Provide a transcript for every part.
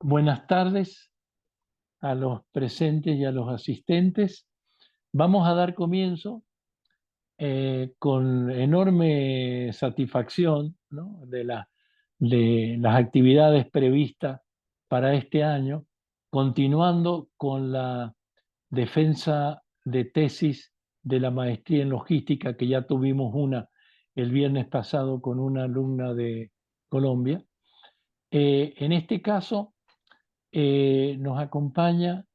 Buenas tardes a los presentes y a los asistentes. Vamos a dar comienzo con enorme satisfacción, ¿no?, de las actividades previstas para este año, continuando con la defensa de tesis de la maestría en logística, que ya tuvimos una el viernes pasado con una alumna de Colombia. En este caso, nos acompaña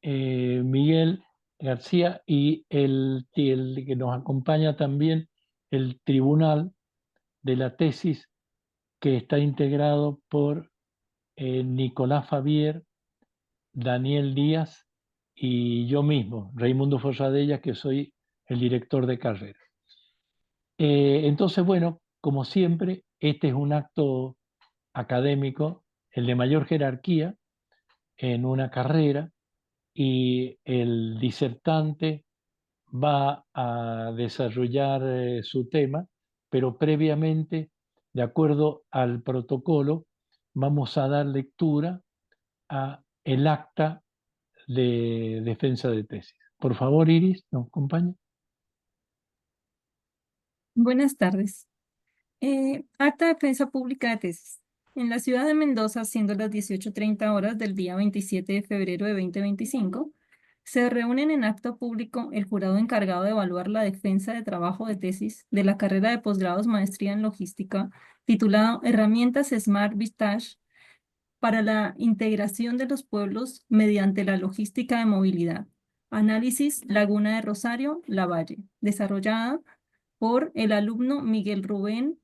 Miguel García y el que nos acompaña también el tribunal de la tesis, que está integrado por Nicolás Fabier, Daniel Díaz y yo mismo, Raimundo Forradella, que soy el director de carrera. Entonces, bueno, como siempre, este es un acto académico, el de mayor jerarquía en una carrera, y el disertante va a desarrollar su tema, pero previamente, de acuerdo al protocolo, vamos a dar lectura a el acta de defensa de tesis. Por favor, Iris, ¿nos acompaña? Buenas tardes. Acta de defensa pública de tesis. En la ciudad de Mendoza, siendo las 18:30 horas del día 27 de febrero de 2025, se reúnen en acto público el jurado encargado de evaluar la defensa de trabajo de tesis de la carrera de posgrados Maestría en Logística, titulado Herramientas Smart Vistage para la integración de los pueblos mediante la logística de movilidad. Análisis Laguna de Rosario, Lavalle, desarrollada por el alumno Miguel Rubén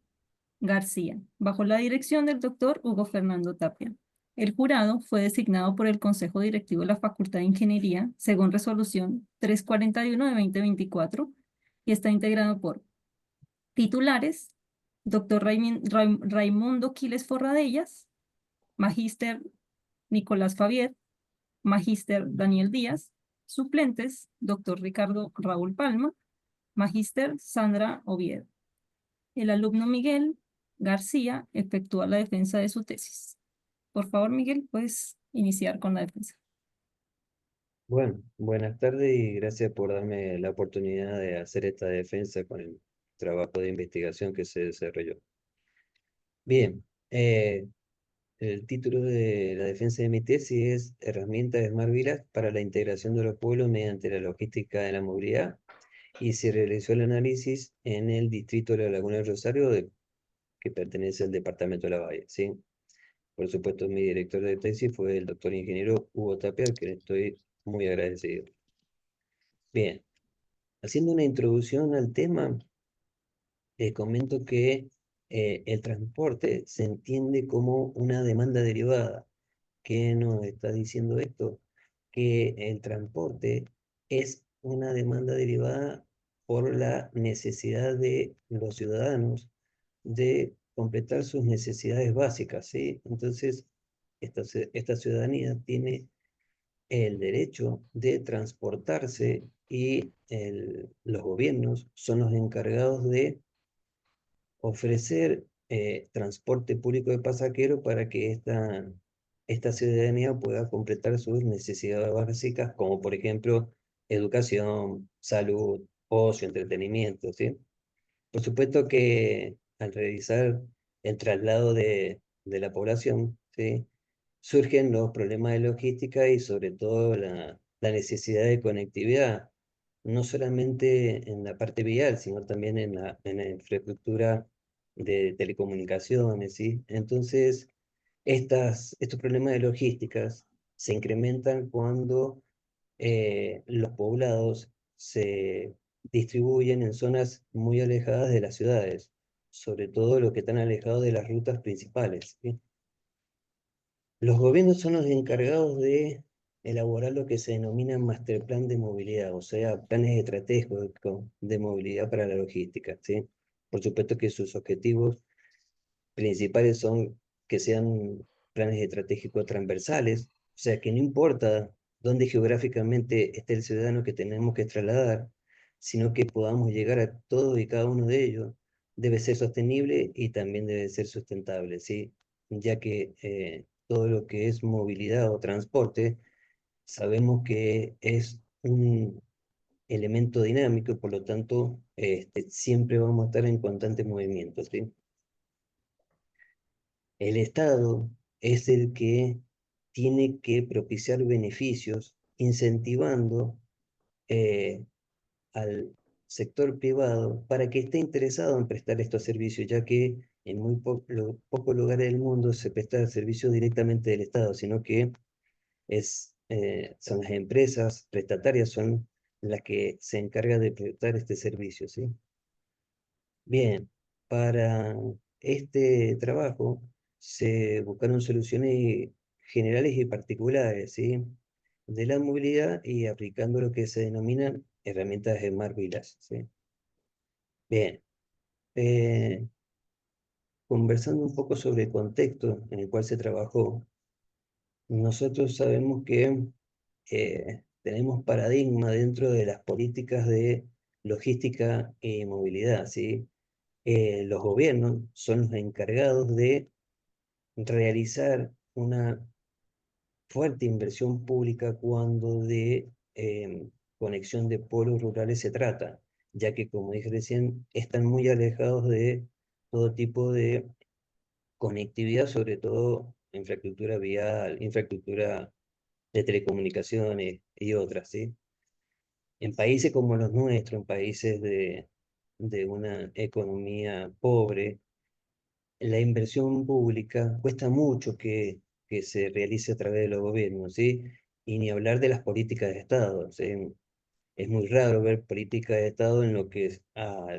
García, bajo la dirección del doctor Hugo Fernando Tapia. El jurado fue designado por el Consejo Directivo de la Facultad de Ingeniería, según resolución 341 de 2024, y está integrado por titulares, doctor Raimundo Quiles Forradellas, magíster Nicolás Fabier, magíster Daniel Díaz, suplentes, doctor Ricardo Raúl Palma, magíster Sandra Oviedo. El alumno Miguel García efectúa la defensa de su tesis. Por favor, Miguel, puedes iniciar con la defensa. Bueno, buenas tardes y gracias por darme la oportunidad de hacer esta defensa con el trabajo de investigación que se desarrolló. Bien, el título de la defensa de mi tesis es Herramientas Smart Village para la integración de los pueblos mediante la logística de la movilidad, y se realizó el análisis en el distrito de la Laguna de Rosario, que pertenece al departamento de La Valle, ¿sí? Por supuesto, mi director de tesis fue el doctor ingeniero Hugo Tapia, al que le estoy muy agradecido. Bien. Haciendo una introducción al tema, les comento que el transporte se entiende como una demanda derivada. ¿Qué nos está diciendo esto? Que el transporte es una demanda derivada por la necesidad de los ciudadanos de completar sus necesidades básicas, ¿sí? Entonces, esta ciudadanía tiene el derecho de transportarse, y los gobiernos son los encargados de ofrecer transporte público de pasajeros para que esta ciudadanía pueda completar sus necesidades básicas, como por ejemplo educación, salud, ocio, entretenimiento, ¿sí? Por supuesto que al realizar el traslado de la población, ¿sí?, surgen los problemas de logística y sobre todo la necesidad de conectividad, no solamente en la parte vial, sino también en la infraestructura de telecomunicaciones, ¿sí? Entonces, estos problemas de logísticas se incrementan cuando los poblados se distribuyen en zonas muy alejadas de las ciudades, sobre todo los que están alejados de las rutas principales, ¿sí? Los gobiernos son los encargados de elaborar lo que se denomina master plan de movilidad, o sea, planes estratégicos de movilidad para la logística, ¿sí? Por supuesto que sus objetivos principales son que sean planes estratégicos transversales, o sea, que no importa dónde geográficamente esté el ciudadano que tenemos que trasladar, sino que podamos llegar a todos y cada uno de ellos. Debe ser sostenible y también debe ser sustentable, ¿sí? Ya que todo lo que es movilidad o transporte, sabemos que es un elemento dinámico y por lo tanto siempre vamos a estar en constante movimiento, ¿sí? El Estado es el que tiene que propiciar beneficios incentivando al sector privado para que esté interesado en prestar estos servicios, ya que en muy pocos lugares del mundo se presta servicio directamente del Estado, sino que son las empresas prestatarias son las que se encargan de prestar este servicio, ¿sí? Bien, para este trabajo se buscaron soluciones generales y particulares, ¿sí? De la movilidad y aplicando lo que se denominan herramientas de Smart Village, ¿sí? Bien, eh, conversando un poco sobre el contexto en el cual se trabajó, nosotros sabemos que tenemos paradigma dentro de las políticas de logística y movilidad, ¿sí? Los gobiernos son los encargados de realizar una fuerte inversión pública cuando de conexión de pueblos rurales se trata, ya que, como dije recién, están muy alejados de todo tipo de conectividad, sobre todo infraestructura vial, infraestructura de telecomunicaciones y otras, ¿sí? En países como los nuestros, en países de una economía pobre, la inversión pública cuesta mucho que se realice a través de los gobiernos, ¿sí? Y ni hablar de las políticas de Estado, ¿sí? Es muy raro ver políticas de Estado en lo que a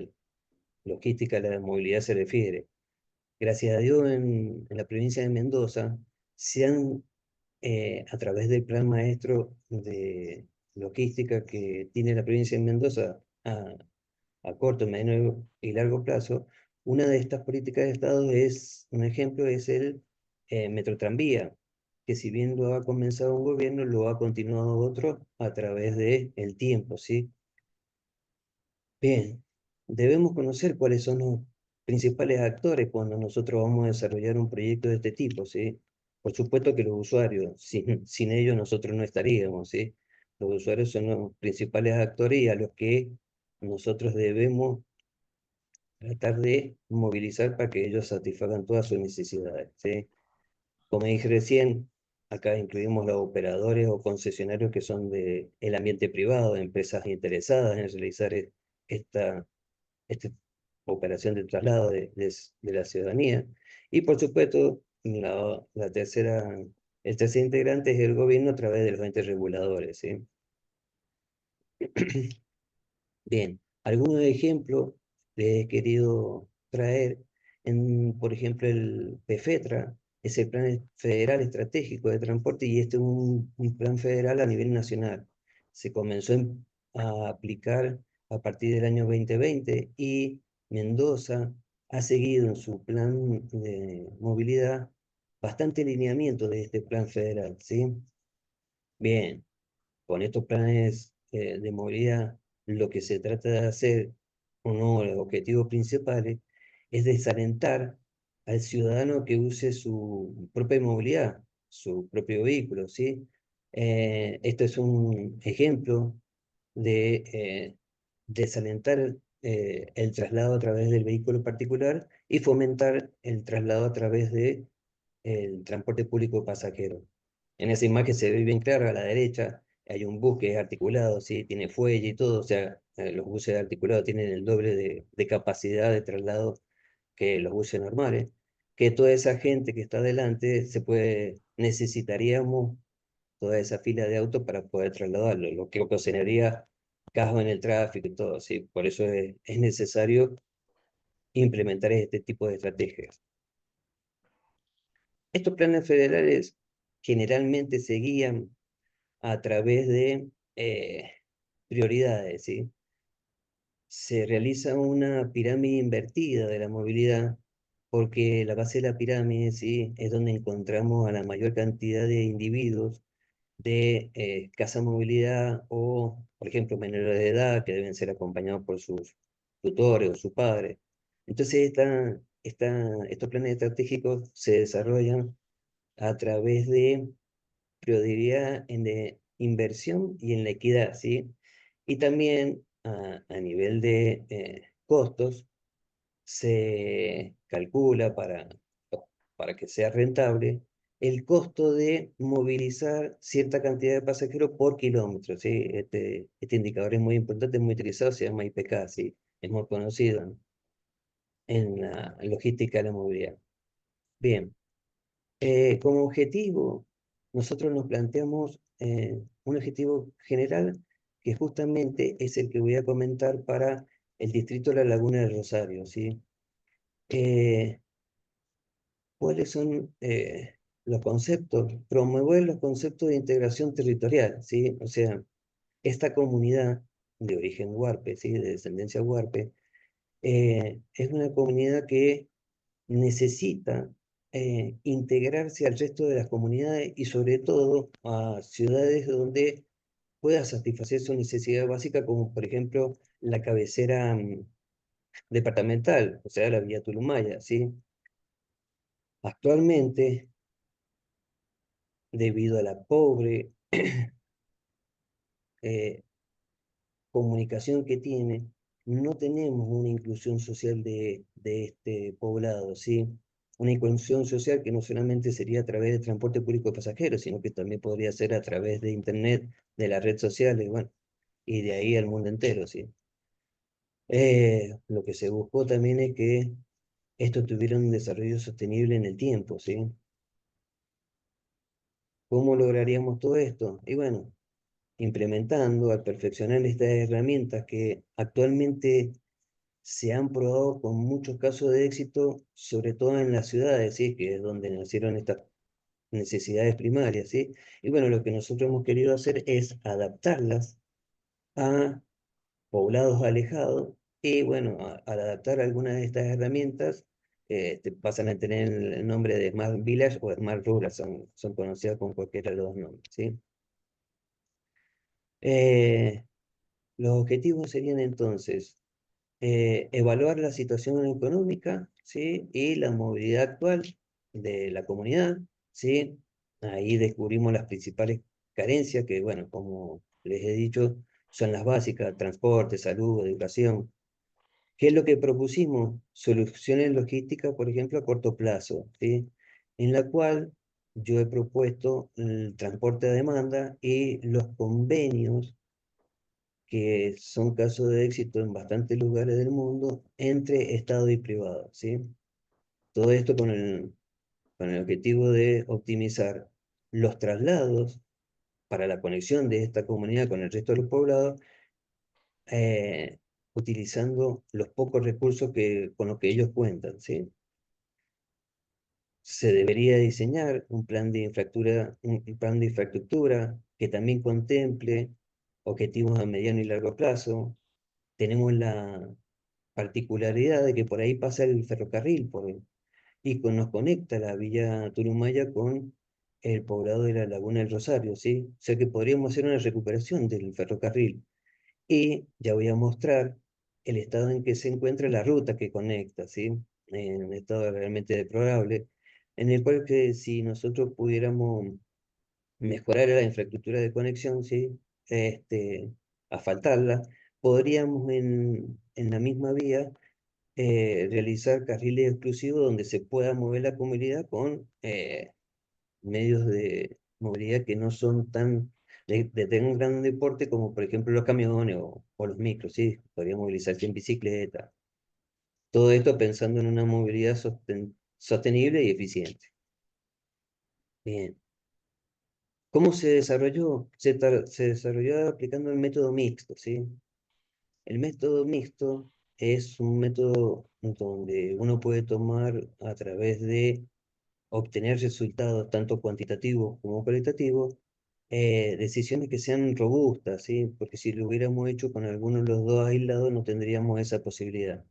logística de la movilidad se refiere. Gracias a Dios, en la provincia de Mendoza se han, a través del plan maestro de logística que tiene la provincia de Mendoza, a corto, mediano y largo plazo, una de estas políticas de Estado es, un ejemplo, es el Metrotranvía, que si bien lo ha comenzado un gobierno, lo ha continuado otro a través del tiempo, ¿sí? Bien, debemos conocer cuáles son los principales actores cuando nosotros vamos a desarrollar un proyecto de este tipo, ¿sí? Por supuesto que los usuarios, sin ellos nosotros no estaríamos, ¿sí? Los usuarios son los principales actores y a los que nosotros debemos tratar de movilizar para que ellos satisfagan todas sus necesidades, ¿sí? Como dije recién, acá incluimos los operadores o concesionarios que son del ambiente privado, empresas interesadas en realizar esta, esta operación de traslado de la ciudadanía. Y por supuesto, el tercer integrante es el gobierno a través de los entes reguladores, ¿sí? Bien, algunos ejemplos les he querido traer, por ejemplo, el PFETRA, es el Plan Federal Estratégico de Transporte y este es un plan federal a nivel nacional. Se comenzó a aplicar a partir del año 2020 y Mendoza ha seguido en su plan de movilidad bastante lineamiento de este plan federal, ¿sí? Bien, con estos planes de movilidad, lo que se trata de hacer, uno de los objetivos principales, es desalentar al ciudadano que use su propia movilidad, su propio vehículo, ¿sí? Esto es un ejemplo de desalentar el traslado a través del vehículo particular y fomentar el traslado a través de el transporte público pasajero. En esa imagen se ve bien claro a la derecha, hay un bus que es articulado, ¿sí? Tiene fuelle y todo, o sea, los buses articulados tienen el doble de capacidad de traslado que los buses normales, que toda esa gente que está adelante necesitaríamos toda esa fila de autos para poder trasladarlo, lo que ocasionaría caos en el tráfico y todo, ¿sí? Por eso es necesario implementar este tipo de estrategias. Estos planes federales generalmente se guían a través de prioridades, ¿sí? Se realiza una pirámide invertida de la movilidad porque la base de la pirámide, ¿sí? Es donde encontramos a la mayor cantidad de individuos de escasa movilidad o, por ejemplo, menores de edad que deben ser acompañados por sus tutores o sus padres. Entonces, estos planes estratégicos se desarrollan a través de prioridad en la inversión y en la equidad, ¿sí? Y también a nivel de costos, se calcula para que sea rentable el costo de movilizar cierta cantidad de pasajeros por kilómetro, ¿sí? Este indicador es muy importante, es muy utilizado, se llama IPK, ¿sí? Es muy conocido en la logística de la movilidad. Bien, como objetivo, nosotros nos planteamos un objetivo general que justamente es el que voy a comentar para el distrito de La Laguna del Rosario, ¿sí? ¿Cuáles son los conceptos? Promover los conceptos de integración territorial, ¿sí? O sea, esta comunidad de origen huarpe, ¿sí? De descendencia huarpe, es una comunidad que necesita integrarse al resto de las comunidades y sobre todo a ciudades donde pueda satisfacer su necesidad básica, como por ejemplo la cabecera departamental, o sea, la Villa Tulumaya, ¿sí? Actualmente, debido a la pobre eh, comunicación que tiene, no tenemos una inclusión social de este poblado, ¿sí? Una inclusión social que no solamente sería a través del transporte público de pasajeros, sino que también podría ser a través de Internet, de las redes sociales, bueno, y de ahí al mundo entero, ¿sí? Lo que se buscó también es que esto tuviera un desarrollo sostenible en el tiempo, ¿sí? ¿Cómo lograríamos todo esto? Y bueno, implementando, al perfeccionar estas herramientas que actualmente se han probado con muchos casos de éxito, sobre todo en las ciudades, ¿sí? Que es donde nacieron estas necesidades primarias, ¿sí? Y bueno, lo que nosotros hemos querido hacer es adaptarlas a poblados alejados y bueno, al adaptar algunas de estas herramientas, pasan a tener el nombre de Smart Village o Smart Rural, son conocidas con cualquiera de los dos nombres, ¿sí? Eh, los objetivos serían entonces evaluar la situación económica, ¿sí? Y la movilidad actual de la comunidad, ¿sí? Ahí descubrimos las principales carencias que, bueno, como les he dicho, son las básicas: transporte, salud, educación. ¿Qué es lo que propusimos? Soluciones logísticas, por ejemplo, a corto plazo, ¿sí? En la cual yo he propuesto el transporte a demanda y los convenios que son casos de éxito en bastantes lugares del mundo entre Estado y privado, ¿sí? Todo esto con el objetivo de optimizar los traslados para la conexión de esta comunidad con el resto de los poblados, eh, utilizando los pocos recursos con los que ellos cuentan, ¿sí? Se debería diseñar un plan de infraestructura que también contemple objetivos a mediano y largo plazo. Tenemos la particularidad de que por ahí pasa el ferrocarril nos conecta la Villa Turumaya con el poblado de la Laguna del Rosario, ¿sí? O sea que podríamos hacer una recuperación del ferrocarril. Y ya voy a mostrar el estado en que se encuentra la ruta que conecta, ¿sí? En un estado realmente deplorable, en el cual que si nosotros pudiéramos mejorar la infraestructura de conexión, ¿sí? Asfaltarla, podríamos en la misma vía realizar carriles exclusivos donde se pueda mover la comunidad con medios de movilidad que no son de tan gran deporte como por ejemplo los camiones o los micros, ¿sí? Podría movilizarse en bicicleta. Todo esto pensando en una movilidad sostenible y eficiente. Bien. ¿Cómo se desarrolló? Se desarrolló aplicando el método mixto, ¿sí? El método mixto es un método donde uno puede tomar a través de obtener resultados tanto cuantitativos como cualitativos, decisiones que sean robustas, ¿sí? Porque si lo hubiéramos hecho con alguno de los dos aislados no tendríamos esa posibilidad.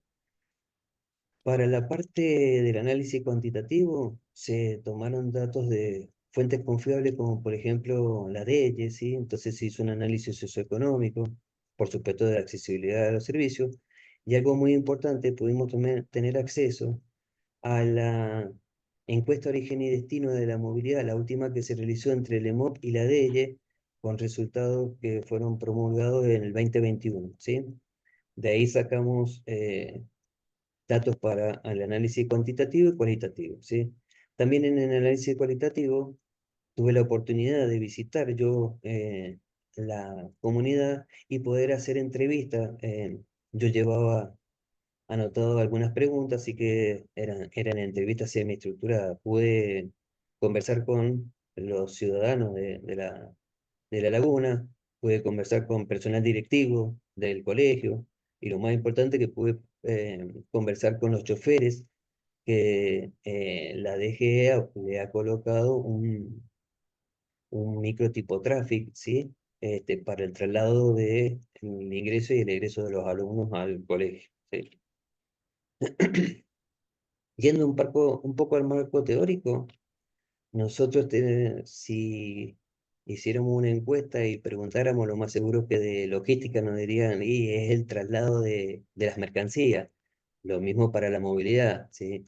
Para la parte del análisis cuantitativo se tomaron datos de fuentes confiables como por ejemplo la DELLE, ¿sí? Entonces se hizo un análisis socioeconómico, por supuesto de la accesibilidad a los servicios, y algo muy importante, pudimos tener acceso a la encuesta origen y destino de la movilidad, la última que se realizó entre el EMOP y la DELE, con resultados que fueron promulgados en el 2021, ¿sí? De ahí sacamos datos para el análisis cuantitativo y cualitativo, ¿sí? También en el análisis cualitativo tuve la oportunidad de visitar yo la comunidad y poder hacer entrevistas. Yo llevaba anotado algunas preguntas, así que eran entrevistas semi-estructuradas. Pude conversar con los ciudadanos de la laguna, pude conversar con personal directivo del colegio, y lo más importante que pude conversar con los choferes que la DGE le ha colocado un microtipo traffic, ¿sí? Para el traslado de el ingreso y el egreso de los alumnos al colegio, ¿sí? Yendo un poco al marco teórico, nosotros si hiciéramos una encuesta y preguntáramos, lo más seguro que de logística nos dirían, y es el traslado de las mercancías. Lo mismo para la movilidad, ¿sí?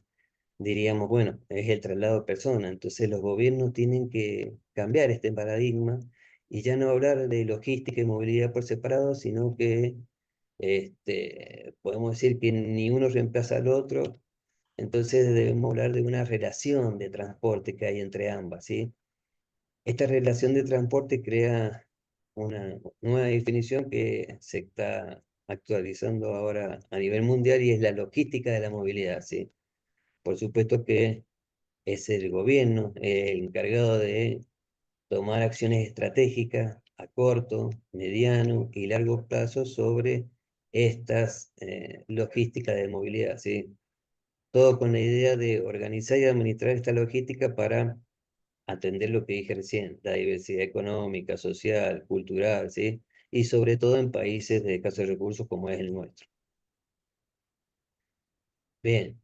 Diríamos, bueno, es el traslado de personas. Entonces los gobiernos tienen que cambiar este paradigma y ya no hablar de logística y movilidad por separado, sino que podemos decir que ni uno reemplaza al otro. Entonces debemos hablar de una relación de transporte que hay entre ambas, ¿sí? Esta relación de transporte crea una nueva definición que se está actualizando ahora a nivel mundial, y es la logística de la movilidad, ¿sí? Por supuesto que es el gobierno el encargado de tomar acciones estratégicas a corto, mediano y largo plazo sobre estas logísticas de movilidad, ¿sí? Todo con la idea de organizar y administrar esta logística para atender lo que dije recién, la diversidad económica, social, cultural, ¿sí? Y sobre todo en países de escasos recursos como es el nuestro. Bien,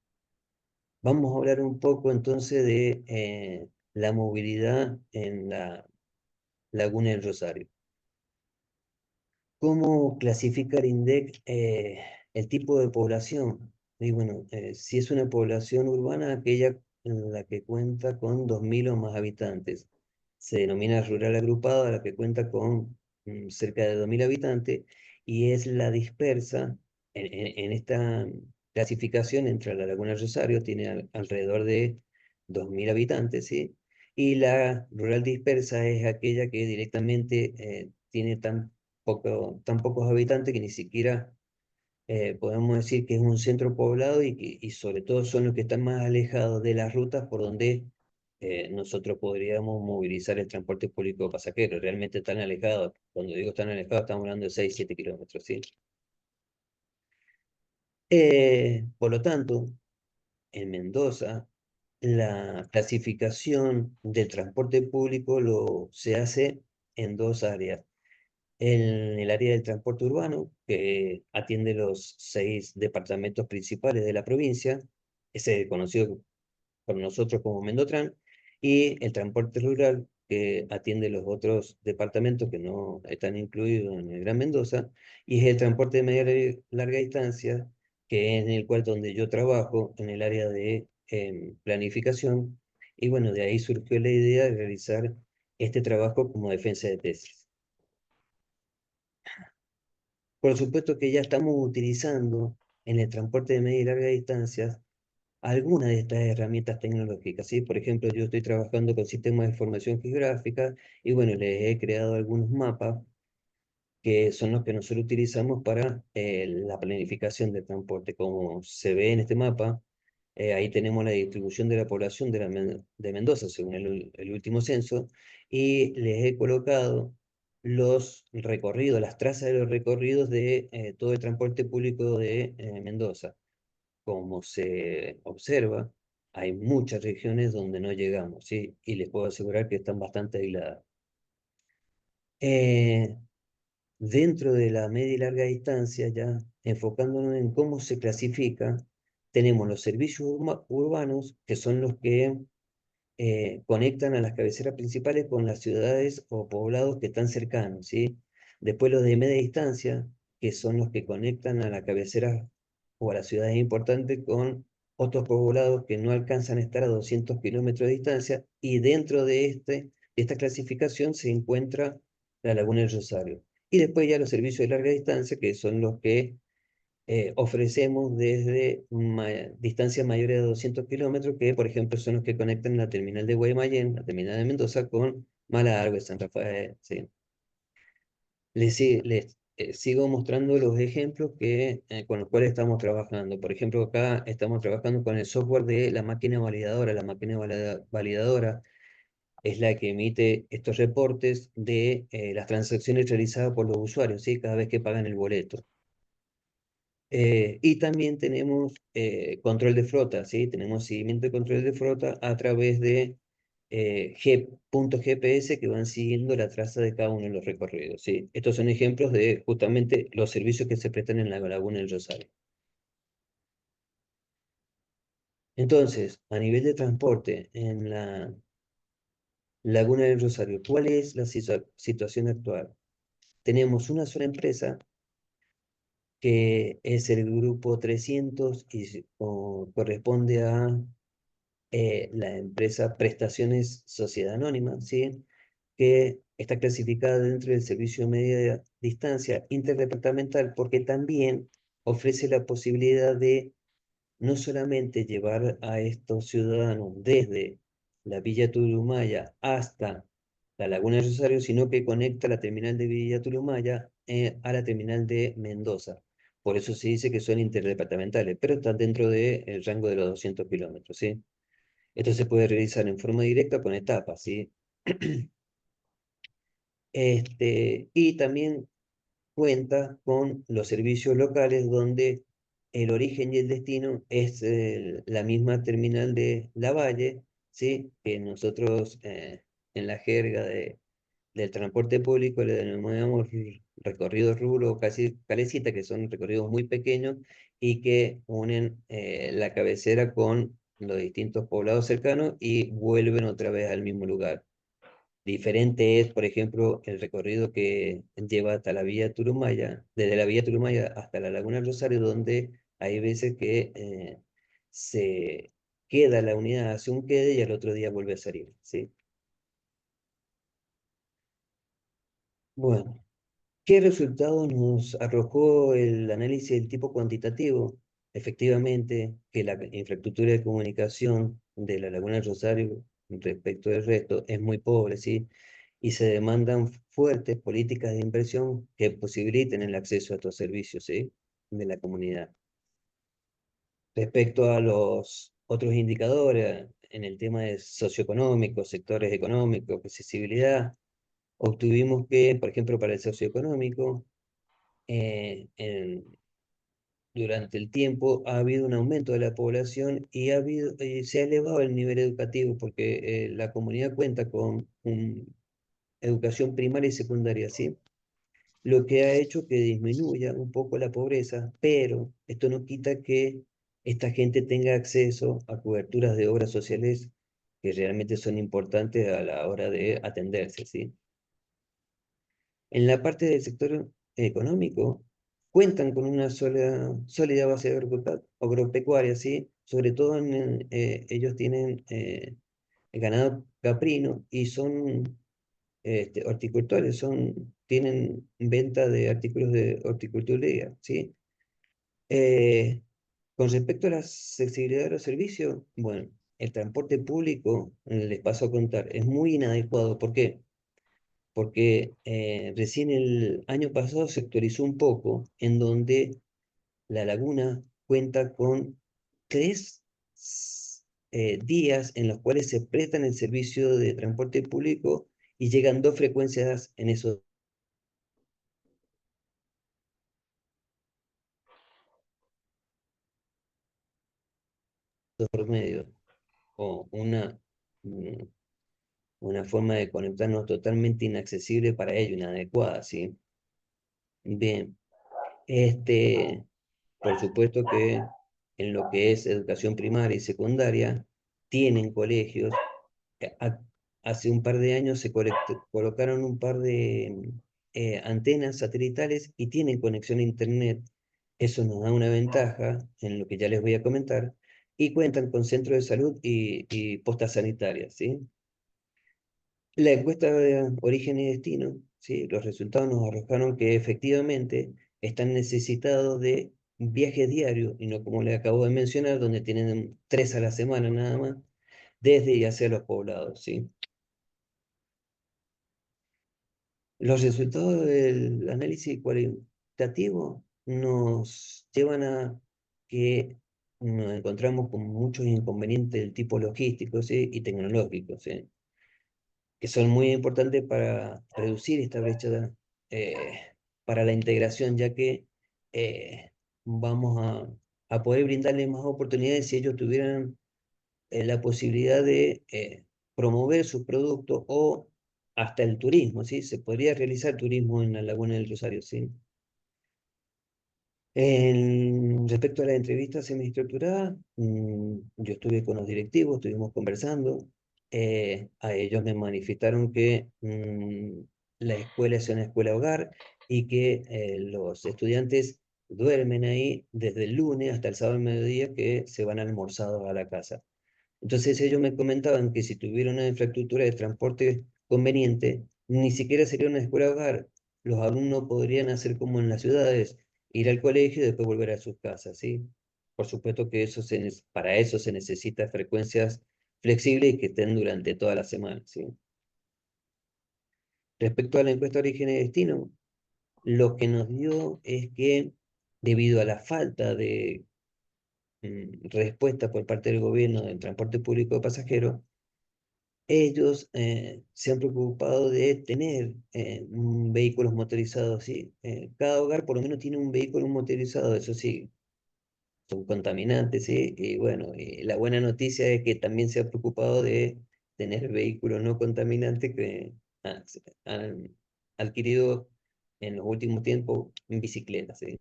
vamos a hablar un poco entonces de la movilidad en la Laguna del Rosario. ¿Cómo clasifica el INDEC el tipo de población? Y bueno, si es una población urbana, aquella en la que cuenta con 2.000 o más habitantes. Se denomina rural agrupada, la que cuenta con cerca de 2.000 habitantes, y es la dispersa en esta clasificación. Entre la Laguna del Rosario, tiene alrededor de 2.000 habitantes, ¿sí? Y la rural dispersa es aquella que directamente tiene tan pocos habitantes que ni siquiera podemos decir que es un centro poblado, y sobre todo son los que están más alejados de las rutas por donde nosotros podríamos movilizar el transporte público de pasajeros. Realmente están alejados. Cuando digo están alejados, estamos hablando de 6-7 kilómetros, ¿sí? Por lo tanto, en Mendoza, la clasificación del transporte público se hace en dos áreas. En el área del transporte urbano, que atiende los 6 departamentos principales de la provincia, ese conocido por nosotros como Mendotran, y el transporte rural, que atiende los otros departamentos que no están incluidos en el Gran Mendoza, y es el transporte de media y larga distancia, que es en el cual donde yo trabajo, en el área de planificación, y bueno, de ahí surgió la idea de realizar este trabajo como defensa de tesis. Por supuesto que ya estamos utilizando en el transporte de media y larga distancia algunas de estas herramientas tecnológicas, ¿sí? Por ejemplo, yo estoy trabajando con sistemas de información geográfica, y bueno, les he creado algunos mapas que son los que nosotros utilizamos para la planificación del transporte. Como se ve en este mapa, ahí tenemos la distribución de la población de Mendoza según el último censo, y les he colocado los recorridos, las trazas de los recorridos de todo el transporte público de Mendoza. Como se observa, hay muchas regiones donde no llegamos, ¿sí? Y les puedo asegurar que están bastante aisladas. Dentro de la media y larga distancia, ya enfocándonos en cómo se clasifica, tenemos los servicios urbanos, que son los que conectan a las cabeceras principales con las ciudades o poblados que están cercanos, ¿sí? Después los de media distancia, que son los que conectan a la cabecera o a las ciudades importantes con otros poblados que no alcanzan a estar a 200 kilómetros de distancia, y dentro de esta clasificación se encuentra la Laguna del Rosario. Y después ya los servicios de larga distancia, que son los que ofrecemos desde distancias mayores de 200 kilómetros, que por ejemplo son los que conectan la terminal de Guaymallén, la terminal de Mendoza, con Malargüe, San Rafael, ¿sí? Les sigo mostrando los ejemplos con los cuales estamos trabajando. Por ejemplo, acá estamos trabajando con el software de la máquina validadora. La máquina validadora es la que emite estos reportes de las transacciones realizadas por los usuarios, ¿sí? Cada vez que pagan el boleto. Y también tenemos control de flota, ¿sí? Tenemos seguimiento y control de flota a través de puntos GPS que van siguiendo la traza de cada uno de los recorridos, ¿sí? Estos son ejemplos de justamente los servicios que se prestan en la Laguna del Rosario. Entonces, a nivel de transporte en la Laguna del Rosario, ¿cuál es la situación actual? Tenemos una sola empresa que es el grupo 300 y corresponde a la empresa Prestaciones Sociedad Anónima, ¿sí? Que está clasificada dentro del servicio de media distancia interdepartamental, porque también ofrece la posibilidad de no solamente llevar a estos ciudadanos desde la Villa Turumaya hasta la Laguna de Rosario, sino que conecta la terminal de Villa Turumaya a la terminal de Mendoza. Por eso se dice que son interdepartamentales, pero están dentro del rango de los 200 kilómetros, ¿sí? Esto se puede realizar en forma directa con etapas, ¿sí? Y también cuenta con los servicios locales donde el origen y el destino es la misma terminal de Lavalle, ¿sí? Que nosotros en la jerga del transporte público le denominamos recorridos rurales, casi calecita, que son recorridos muy pequeños y que unen la cabecera con los distintos poblados cercanos y vuelven otra vez al mismo lugar. Diferente es, por ejemplo, el recorrido que lleva hasta la Villa Turumaya, desde la Villa Turumaya hasta la Laguna del Rosario, donde hay veces que se queda la unidad, hace un quede y al otro día vuelve a salir, ¿sí? Bueno, ¿qué resultado nos arrojó el análisis del tipo cuantitativo? Efectivamente, que la infraestructura de comunicación de la Laguna del Rosario respecto del resto es muy pobre, ¿sí? Y se demandan fuertes políticas de inversión que posibiliten el acceso a estos servicios, ¿sí? De la comunidad. Respecto a los otros indicadores, en el tema de socioeconómicos, sectores económicos, accesibilidad, obtuvimos que, por ejemplo, para el socioeconómico, durante el tiempo ha habido un aumento de la población y se ha elevado el nivel educativo porque la comunidad cuenta con educación primaria y secundaria, ¿sí? Lo que ha hecho que disminuya un poco la pobreza, pero esto no quita que esta gente tenga acceso a coberturas de obras sociales que realmente son importantes a la hora de atenderse, ¿sí? En la parte del sector económico, cuentan con una sólida base agropecuaria, ¿sí? Sobre todo ellos tienen ganado caprino y son horticultores, tienen venta de artículos de horticultura, ¿sí? Con respecto a la accesibilidad de los servicios, bueno, el transporte público, les paso a contar, es muy inadecuado. ¿Por qué? Porque recién el año pasado se actualizó un poco, en donde la laguna cuenta con 3 días en los cuales se prestan el servicio de transporte público y llegan 2 frecuencias en esos dos medios, o mm, una forma de conectarnos totalmente inaccesible para ello, inadecuada, ¿sí? Bien, por supuesto que en lo que es educación primaria y secundaria, tienen colegios. Hace un par de años se colocaron un par de antenas satelitales y tienen conexión a internet. Eso nos da una ventaja en lo que ya les voy a comentar. y cuentan con centros de salud y postas sanitarias, ¿sí? La encuesta de origen y destino, ¿sí? Los resultados nos arrojaron que efectivamente están necesitados de viajes diarios y no como les acabo de mencionar, donde tienen 3 a la semana nada más, desde y hacia los poblados, ¿sí? Los resultados del análisis cualitativo nos llevan a que nos encontramos con muchos inconvenientes del tipo logístico, ¿sí? Y tecnológicos, ¿sí? Que son muy importantes para reducir esta brecha eh, para la integración, ya que vamos a poder brindarles más oportunidades si ellos tuvieran la posibilidad de promover sus productos o hasta el turismo, ¿sí? Se podría realizar turismo en la Laguna del Rosario, ¿sí? Respecto a la entrevista semiestructurada, yo estuve con los directivos, estuvimos conversando. A ellos me manifestaron que la escuela es una escuela hogar y que los estudiantes duermen ahí desde el lunes hasta el sábado al mediodía, que se van almorzados a la casa. Entonces ellos me comentaban que si tuviera una infraestructura de transporte conveniente, ni siquiera sería una escuela hogar. Los alumnos podrían hacer como en las ciudades, ir al colegio y después volver a sus casas, ¿sí? Por supuesto que para eso se necesita frecuencias flexibles y que estén durante toda la semana, ¿sí? Respecto a la encuesta de origen y destino, lo que nos dio es que debido a la falta de respuesta por parte del gobierno del transporte público de pasajeros, ellos se han preocupado de tener vehículos motorizados, ¿sí? Cada hogar por lo menos tiene un vehículo motorizado, eso sí, son contaminantes, ¿sí? Y bueno, la buena noticia es que también se ha preocupado de tener vehículos no contaminantes que han adquirido en los últimos tiempos en bicicletas, ¿sí?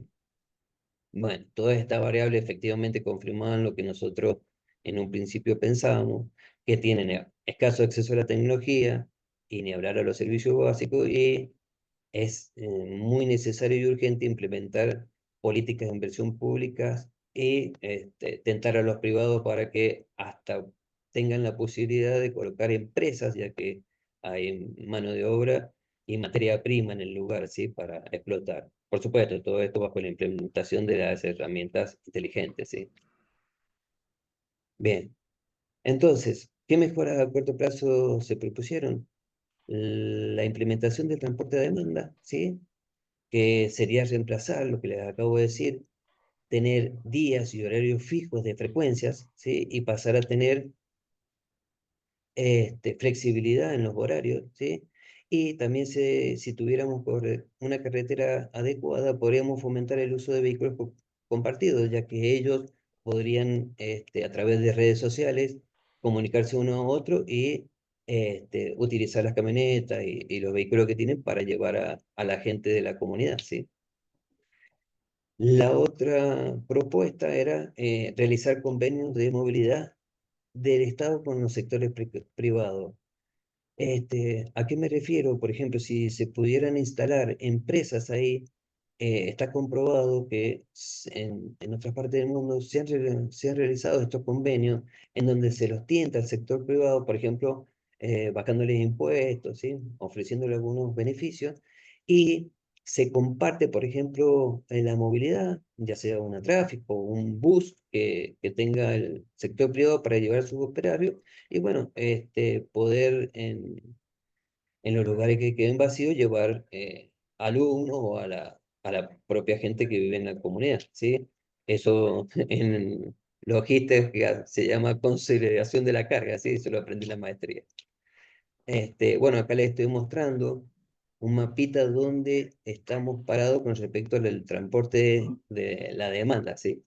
Bueno, todas estas variables efectivamente confirmaban lo que nosotros en un principio pensábamos, que tienen escaso acceso a la tecnología y ni hablar a los servicios básicos, y es muy necesario y urgente implementar políticas de inversión públicas y tentar a los privados para que hasta tengan la posibilidad de colocar empresas, ya que hay mano de obra y materia prima en el lugar, ¿sí? Para explotar. Por supuesto, todo esto bajo la implementación de las herramientas inteligentes, ¿sí? Bien, entonces, ¿qué mejoras a corto plazo se propusieron? La implementación del transporte a demanda, ¿sí? Que sería reemplazar lo que les acabo de decir, tener días y horarios fijos de frecuencias, ¿sí? Y pasar a tener flexibilidad en los horarios, ¿sí? Y también si tuviéramos una carretera adecuada, podríamos fomentar el uso de vehículos compartidos, ya que ellos podrían, a través de redes sociales, comunicarse uno a otro y utilizar las camionetas y los vehículos que tienen para llevar a la gente de la comunidad, ¿sí? La otra propuesta era realizar convenios de movilidad del Estado con los sectores privados. ¿A qué me refiero? Por ejemplo, si se pudieran instalar empresas ahí, está comprobado que en otras partes del mundo se han realizado estos convenios en donde se los tienta al sector privado, por ejemplo, bajándoles impuestos, ¿sí? Ofreciéndole algunos beneficios, y se comparte, por ejemplo, la movilidad, ya sea un tráfico, un bus que tenga el sector privado para llevar a sus operarios, y bueno, poder en los lugares que queden vacíos llevar alumnos o a la propia gente que vive en la comunidad, ¿sí? Eso en logística se llama consolidación de la carga, ¿sí? Eso lo aprendí en la maestría. Bueno, acá les estoy mostrando un mapita donde estamos parados con respecto al transporte de la demanda, ¿sí?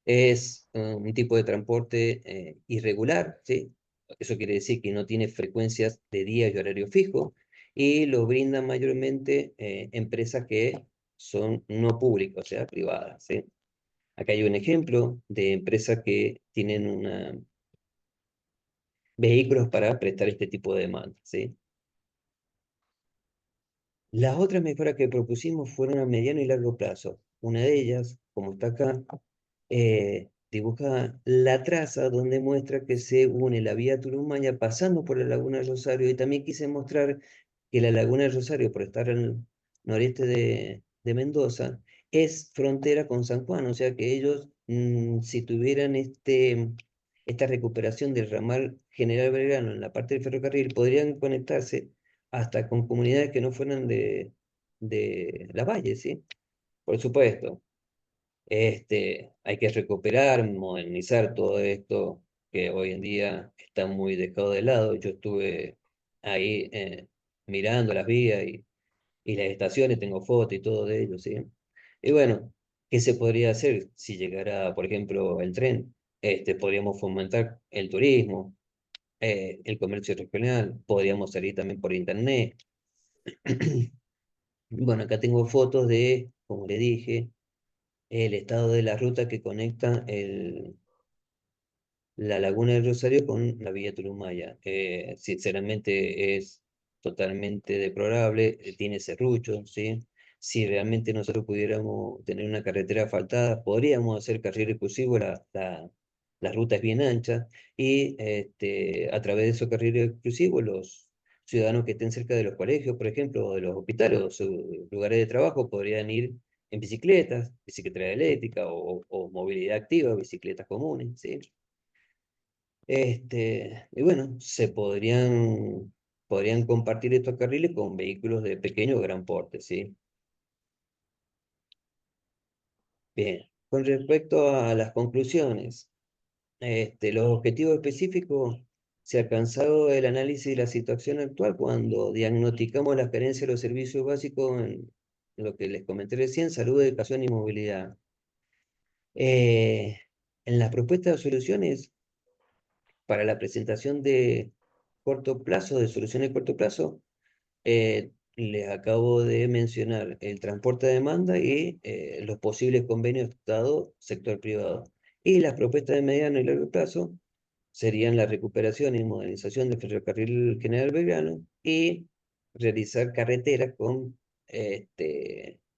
Es un tipo de transporte irregular, ¿sí? Eso quiere decir que no tiene frecuencias de día y horario fijo, y lo brindan mayormente empresas que son no públicas, o sea, privadas, ¿sí? Acá hay un ejemplo de empresas que tienen vehículos para prestar este tipo de demanda, ¿sí? Las otras mejoras que propusimos fueron a mediano y largo plazo. Una de ellas, como está acá, dibuja la traza donde muestra que se une la vía Turumaya pasando por la Laguna del Rosario, y también quise mostrar que la Laguna del Rosario, por estar al noreste de Mendoza, es frontera con San Juan, o sea que ellos, si tuvieran esta recuperación del ramal General Belgrano en la parte del ferrocarril, podrían conectarse hasta con comunidades que no fueran de la Valle, ¿sí? Por supuesto, hay que recuperar, modernizar todo esto que hoy en día está muy dejado de lado. Yo estuve ahí mirando las vías y las estaciones, tengo fotos y todo de ello, ¿sí? Y bueno, ¿qué se podría hacer si llegara, por ejemplo, el tren? Podríamos fomentar el turismo, el comercio regional, podríamos salir también por internet. Bueno, acá tengo fotos de, como le dije, el estado de la ruta que conecta la Laguna del Rosario con la Villa Turumaya. Sinceramente es totalmente deplorable, tiene serruchos, ¿sí? Si realmente nosotros pudiéramos tener una carretera asfaltada, podríamos hacer carril exclusivo, la ruta es bien ancha, y a través de esos carriles exclusivos los ciudadanos que estén cerca de los colegios, por ejemplo, o de los hospitales o sus lugares de trabajo, podrían ir en bicicletas, bicicleta eléctrica o movilidad activa, bicicletas comunes, ¿sí? Y bueno, podrían compartir estos carriles con vehículos de pequeño o gran porte, ¿sí? Bien, con respecto a las conclusiones, los objetivos específicos se ha alcanzado el análisis de la situación actual cuando diagnosticamos las carencias de los servicios básicos en lo que les comenté recién, salud, educación y movilidad. En las propuestas de soluciones para la presentación de corto plazo, de soluciones de corto plazo, les acabo de mencionar el transporte a demanda y los posibles convenios Estado-sector privado. Y las propuestas de mediano y largo plazo serían la recuperación y modernización del ferrocarril General Belgrano y realizar carreteras con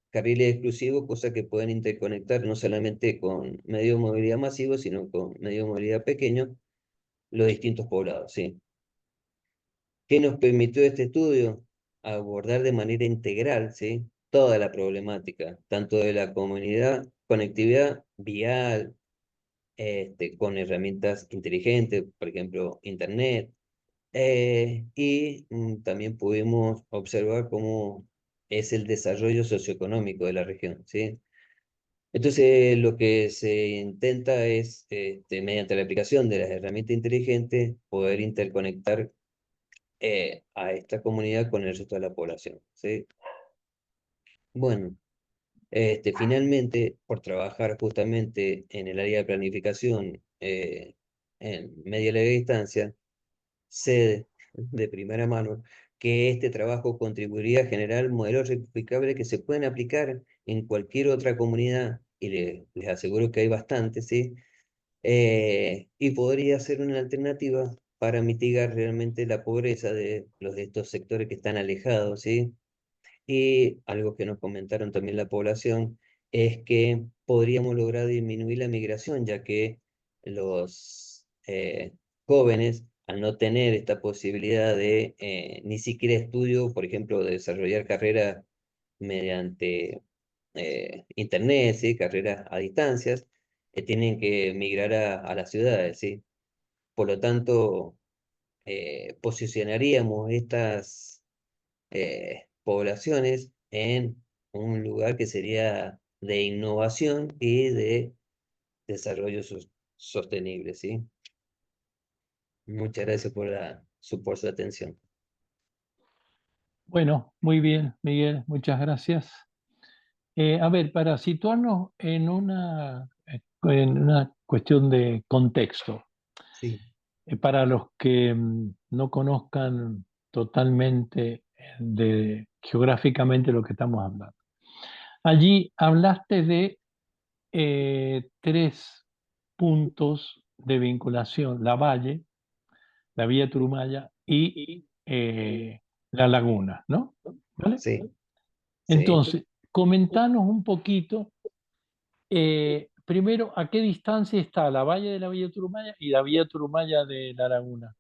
carriles exclusivos, cosa que pueden interconectar no solamente con medios de movilidad masivos, sino con medios de movilidad pequeños, los distintos poblados, ¿sí? ¿Qué nos permitió este estudio? Abordar de manera integral, ¿sí? Toda la problemática, tanto de la comunidad, conectividad vial, con herramientas inteligentes, por ejemplo, Internet, y también pudimos observar cómo es el desarrollo socioeconómico de la región, ¿sí? Entonces, lo que se intenta es, mediante la aplicación de las herramientas inteligentes, poder interconectar a esta comunidad con el resto de la población, ¿sí? Bueno, finalmente, por trabajar justamente en el área de planificación en media y larga distancia, sé de primera mano que este trabajo contribuiría a generar modelos replicables que se pueden aplicar en cualquier otra comunidad, y les aseguro que hay bastantes, ¿sí? Y podría ser una alternativa para mitigar realmente la pobreza de estos sectores que están alejados, ¿sí? Y algo que nos comentaron también la población es que podríamos lograr disminuir la migración, ya que los jóvenes, al no tener esta posibilidad de ni siquiera estudio, por ejemplo, de desarrollar carreras mediante internet, ¿sí? Carreras a distancias, tienen que migrar a las ciudades, ¿sí? Por lo tanto, posicionaríamos estas poblaciones en un lugar que sería de innovación y de desarrollo sostenible, ¿sí? Muchas gracias por su atención. Bueno, muy bien, Miguel, muchas gracias. A ver, para situarnos en una cuestión de contexto, Sí, para los que no conozcan totalmente geográficamente lo que estamos hablando. Allí hablaste de tres puntos de vinculación: la Valle, la Vía Turumaya y la Laguna, ¿no? ¿Vale? sí, sí, Entonces, comentanos un poquito primero, ¿a qué distancia está la valla de la Villa Turumaya y la Villa Turumaya de la Laguna?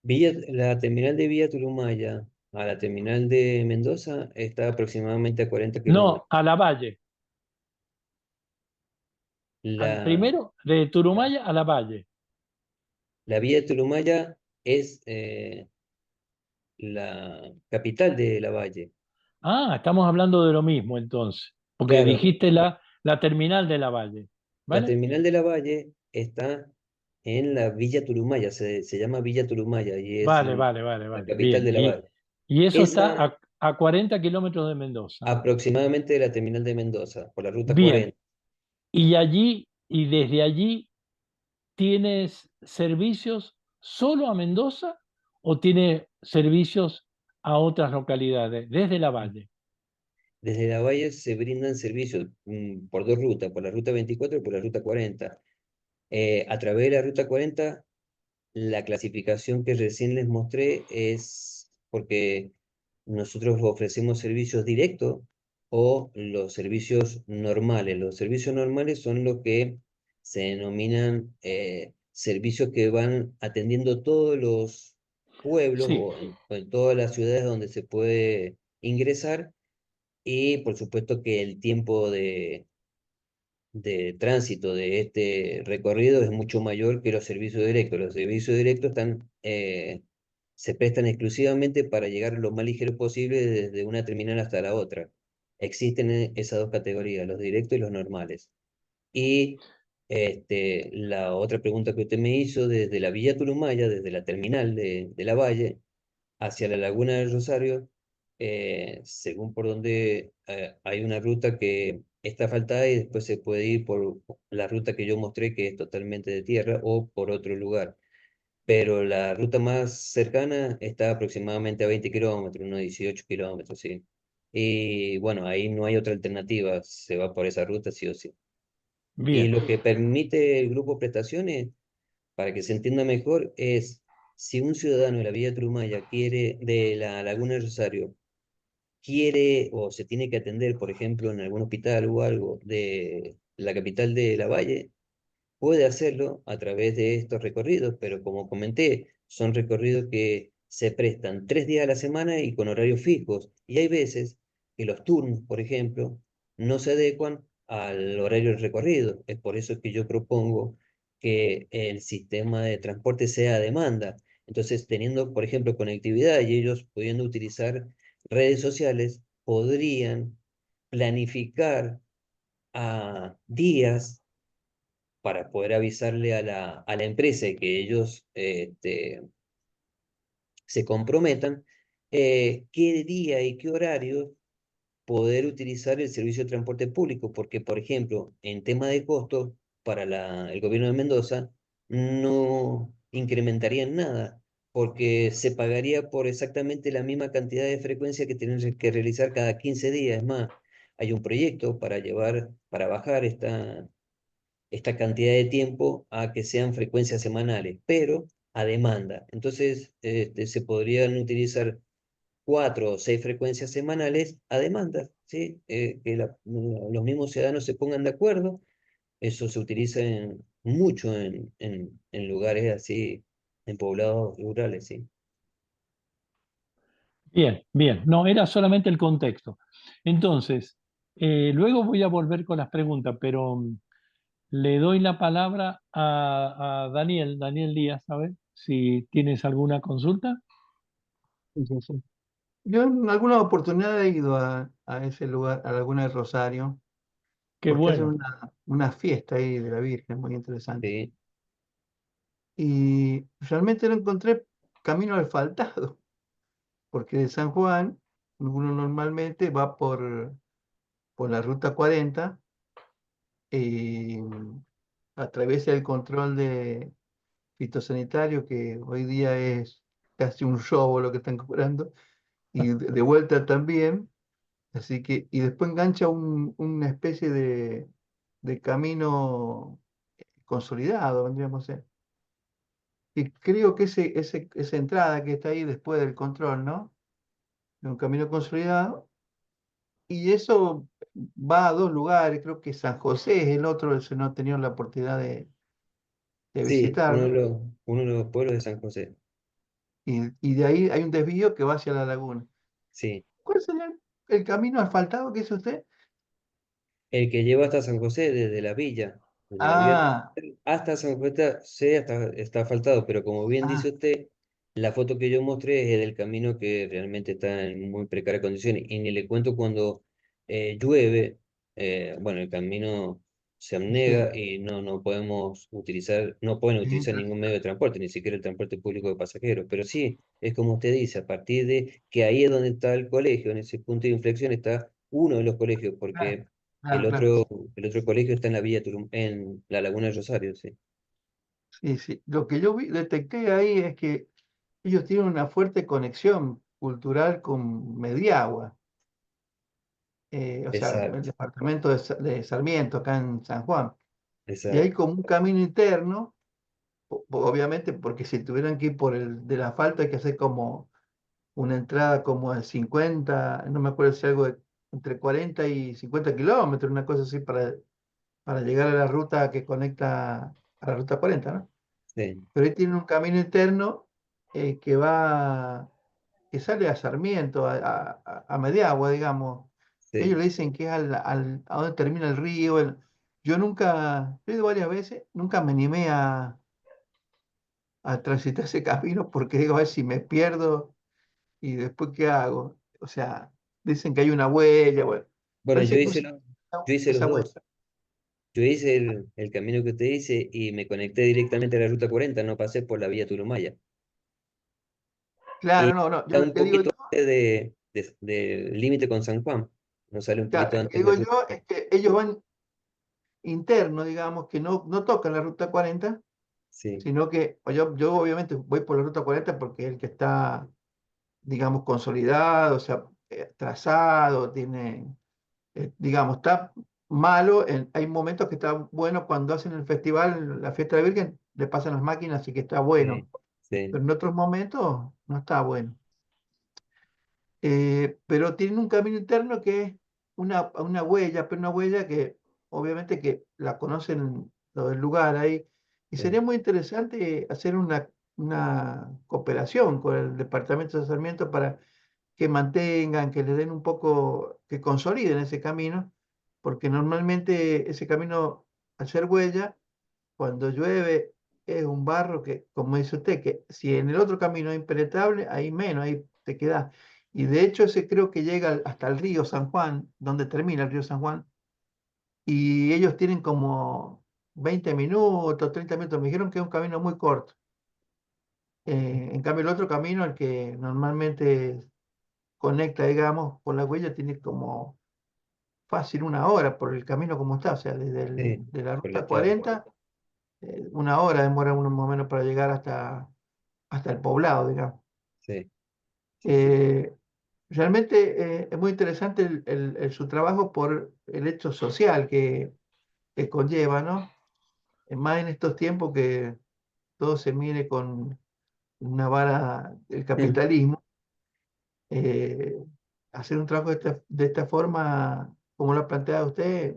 La terminal de Villa Turumaya a la terminal de Mendoza está aproximadamente a 40 No, kilómetros. a la Valle. La, Primero, de Turumaya a la Valle. la Villa Turumaya es la capital de la Valle. Ah, estamos hablando de lo mismo entonces, porque Claro, dijiste la terminal de la Valle. la ¿Vale? terminal de la Valle está en la Villa Turumaya, se llama Villa Turumaya y es Vale, vale, vale, la vale. capital Bien. de la Valle. Y eso está Esa a 40 kilómetros de Mendoza. aproximadamente de la terminal de Mendoza, por la ruta Bien. 40. Y desde allí, ¿tienes servicios solo a Mendoza o tiene servicios a otras localidades desde la Valle? Desde la Valle se brindan servicios por dos rutas, por la ruta 24 y por la ruta 40. A través de la ruta 40, la clasificación que recién les mostré es porque nosotros ofrecemos servicios directos o los servicios normales. Los servicios normales son los que se denominan servicios que van atendiendo todos los pueblos Sí, o en todas las ciudades donde se puede ingresar y por supuesto que el tiempo de tránsito de este recorrido es mucho mayor que los servicios directos. Los servicios directos se prestan exclusivamente para llegar lo más ligero posible desde una terminal hasta la otra. Existen esas dos categorías, los directos y los normales. Y la otra pregunta que usted me hizo, desde la Villa Turumaya, desde la terminal de la Valle, hacia la Laguna del Rosario, según por donde hay una ruta que está asfaltada y después se puede ir por la ruta que yo mostré, que es totalmente de tierra, o por otro lugar. Pero la ruta más cercana está aproximadamente a 20 kilómetros, unos 18 kilómetros, sí. Y bueno, ahí no hay otra alternativa, se va por esa ruta sí o sí. Y bien. lo que permite el grupo prestaciones, para que se entienda mejor, es si un ciudadano de la Villa Trumaya quiere, de la Laguna del Rosario, quiere o se tiene que atender, por ejemplo, en algún hospital o algo de la capital de la Valle, puede hacerlo a través de estos recorridos, pero como comenté, son recorridos que se prestan 3 días a la semana y con horarios fijos. Y hay veces que los turnos, por ejemplo, no se adecuan al horario del recorrido. Es por eso que yo propongo que el sistema de transporte sea a demanda. Entonces, teniendo, por ejemplo, conectividad y ellos pudiendo utilizar redes sociales, podrían planificar a días para poder avisarle a la empresa y que ellos se comprometan qué día y qué horario poder utilizar el servicio de transporte público, porque, por ejemplo, en tema de costo, para el gobierno de Mendoza, no incrementarían nada, porque se pagaría por exactamente la misma cantidad de frecuencia que tienen que realizar cada 15 días. Es más, hay un proyecto para bajar esta cantidad de tiempo a que sean frecuencias semanales, pero a demanda. Entonces, se podrían utilizar 4 o 6 frecuencias semanales a demanda, ¿sí? Que los mismos ciudadanos se pongan de acuerdo. Eso se utiliza mucho en lugares así, en poblados rurales, ¿sí? Bien, bien. No, era solamente el contexto. Entonces, luego voy a volver con las preguntas, pero le doy la palabra a Daniel, Daniel Díaz, ¿sabes? Si tienes alguna consulta. Sí, sí, sí. Yo en alguna oportunidad he ido a ese lugar, a Laguna del Rosario, Qué porque hacen bueno. una fiesta ahí de la Virgen muy interesante. Sí, Y realmente no encontré camino asfaltado, porque de San Juan uno normalmente va por la ruta 40 y atraviesa el control de fitosanitario, que hoy día es casi un robo lo que están cobrando, y de vuelta también. Así que, y después engancha una especie de camino consolidado, vendríamos a ser. Y creo que esa entrada que está ahí después del control, ¿no? De un camino consolidado, Y eso va a dos lugares, creo que San José es el otro, ese no he tenido la oportunidad de Sí, visitarlo. uno de los pueblos de San José. Y de ahí hay un desvío que va hacia la laguna. Sí. ¿Cuál sería el camino asfaltado que dice usted? El que lleva hasta San José desde la villa, desde la villa Ah, hasta San José está asfaltado, pero como bien dice ah, usted, la foto que yo mostré es del camino que realmente está en muy precarias condiciones. Y ni le cuento cuando llueve, bueno, el camino se sí, abnega y no podemos utilizar, no pueden sí, utilizar ningún medio de transporte, ni siquiera el transporte público de pasajeros. Pero sí, es como usted dice, a partir de que ahí es donde está el colegio, en ese punto de inflexión está uno de los colegios, claro, porque el claro, claro. otro, el otro colegio está en la Villa en la Laguna de Rosario, sí. Sí, sí. Lo que yo detecté ahí es que ellos tienen una fuerte conexión cultural con Mediagua, o sea, el Exacto, departamento de Sarmiento, acá en San Juan. Y hay exacto, como un camino interno, obviamente, porque si tuvieran que ir por el del asfalto hay que hacer como una entrada como de 50, no me acuerdo si algo de entre 40 y 50 kilómetros, una cosa así para llegar a la ruta que conecta a la ruta 40, ¿no? sí, Pero ahí tiene un camino interno que va, que sale a Sarmiento, a Mediagua, digamos. Ellos sí. le dicen que es a donde termina el río. Yo nunca, he ido varias veces, nunca me animé a transitar ese camino porque digo, a ver si me pierdo y después qué hago. O sea, dicen que hay una huella, bueno, Bueno, parece que usan yo hice los esa huella. dos. Yo hice el camino que usted dice y me conecté directamente a la Ruta 40, no pasé por la Vía Turumaya. Y Claro, no, no, yo está lo un que digo yo, poquito antes del límite con San Juan, no sale un claro, poquito lo que antes digo de yo Ruta. es que ellos van interno, digamos, que no tocan la ruta 40, Sí, sino que yo obviamente voy por la ruta 40 porque es el que está, digamos, consolidado, o sea, trazado, tiene, digamos, está malo, hay momentos que está bueno cuando hacen el festival, la fiesta de la Virgen, le pasan las máquinas y que está bueno, sí, sí, pero en otros momentos no está bueno. Pero tienen un camino interno que es una huella, pero una huella que obviamente que la conocen los del lugar ahí. Y sería sí, muy interesante hacer una cooperación con el Departamento de Sarmiento para que mantengan, que le den un poco, que consoliden ese camino, porque normalmente ese camino, al ser huella, cuando llueve es un barro que, como dice usted, que si en el otro camino es impenetrable, ahí menos, ahí te quedas. Y de hecho ese creo que llega hasta el río San Juan, donde termina el río San Juan, y ellos tienen como 20 minutos, 30 minutos, me dijeron que es un camino muy corto. En cambio el otro camino, el que normalmente conecta, digamos, con la huella, tiene como fácil una hora por el camino como está, o sea, sí, de la por la ruta estrada. 40 una hora demora uno más o menos para llegar hasta el poblado, digamos. Sí, sí, sí, Eh, Realmente es muy interesante su trabajo por el hecho social que conlleva, ¿no? Más en estos tiempos que todo se mire con una vara del capitalismo, eh, hacer un trabajo de esta forma, como lo ha planteado usted,